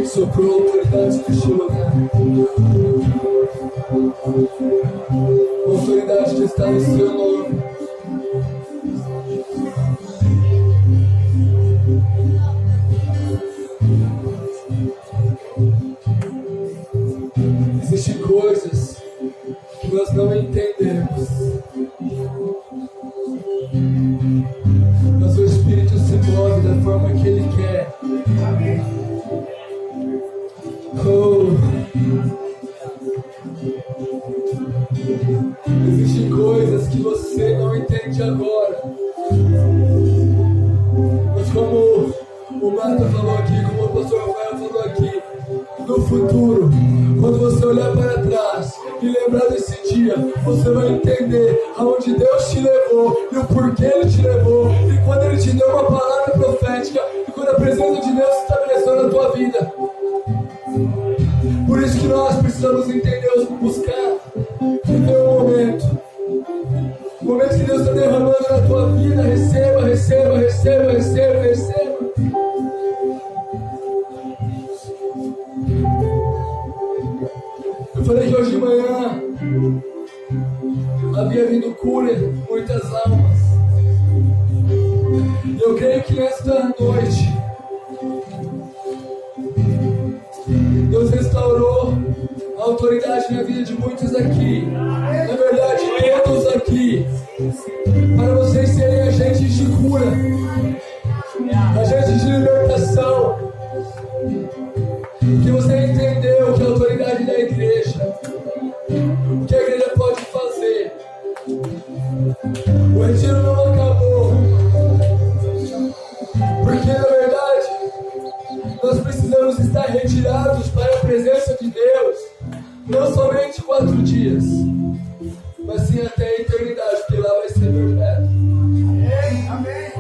Soprou autoridade neste lugar. Autoridade que está no seu nome. Existem coisas que nós não entendemos, mas o Espírito se move da forma que Ele quer. Existem coisas que você não entende agora, mas como o Marta falou aqui, como o pastor Rafael falou aqui, no futuro, quando você olhar para trás e lembrar desse dia, você vai entender aonde Deus te levou e o porquê Ele te levou, e quando Ele te deu uma palavra profética, e quando a presença de Deus se estabeleceu na tua vida. Por isso que nós precisamos entender, buscar, viver o momento que Deus está derramando na tua vida. Receba, receba, receba, receba, receba. Eu falei que hoje de manhã havia vindo cura em muitas almas. E eu creio que nesta noite Deus restaurou a autoridade na vida de muitos aqui. Na verdade, todos aqui. Para vocês serem agentes de cura, agentes de libertação. Que você entendeu que a autoridade da igreja, o que a igreja pode fazer. O retiro não acabou. Porque na verdade nós precisamos estar retirados para a presença de Deus, não somente 4 dias, mas sim até a eternidade, porque lá vai ser perpétuo. Amém.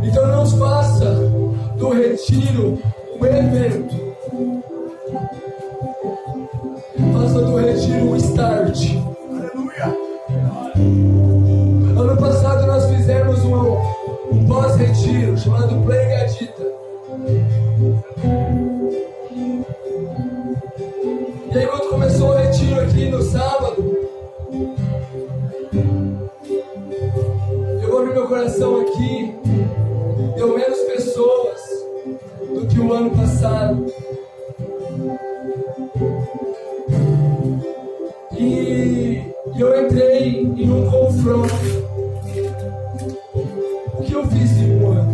Então não faça do retiro um evento, faça do retiro um start. Aleluia. Ano passado nós fizemos um pós-retiro chamado Play Gadita. E aí quando começou o retiro aqui no sábado, eu abri meu coração aqui, deu menos pessoas do que o ano passado. E eu entrei em um confronto. O que eu fiz em um ano?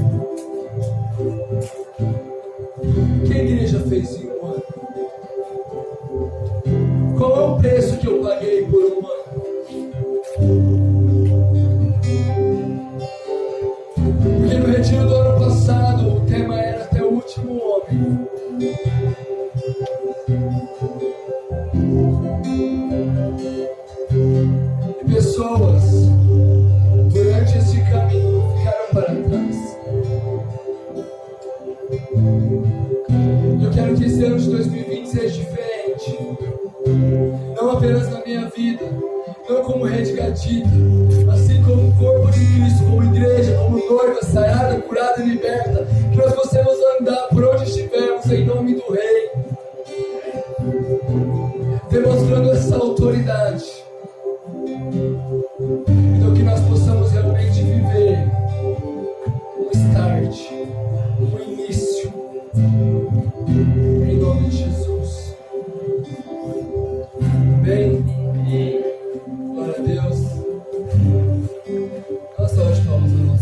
Quem igreja fez em um ano? Qual é o preço que eu paguei por um ano? Porque no retiro do ano passado o tema era até o último homem. E pessoas durante esse caminho ficaram para trás. Eu quero que esse ano de 2020 seja diferente. Não apenas na minha vida, não como rede gatita, assim como o corpo de Cristo, como igreja, como noiva, sarada, curada e liberta, que nós possamos andar por onde estivermos em nome do Rei, demonstrando essa autoridade. Então que nós possamos realmente viver um start, um início, em nome de Jesus. Amém? Glória a Deus. Dá uma salva de palmas a nós.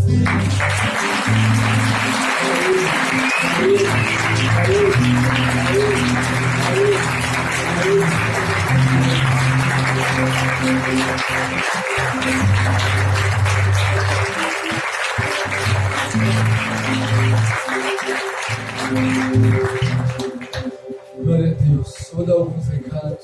Glória a Deus. Vou dar alguns recados.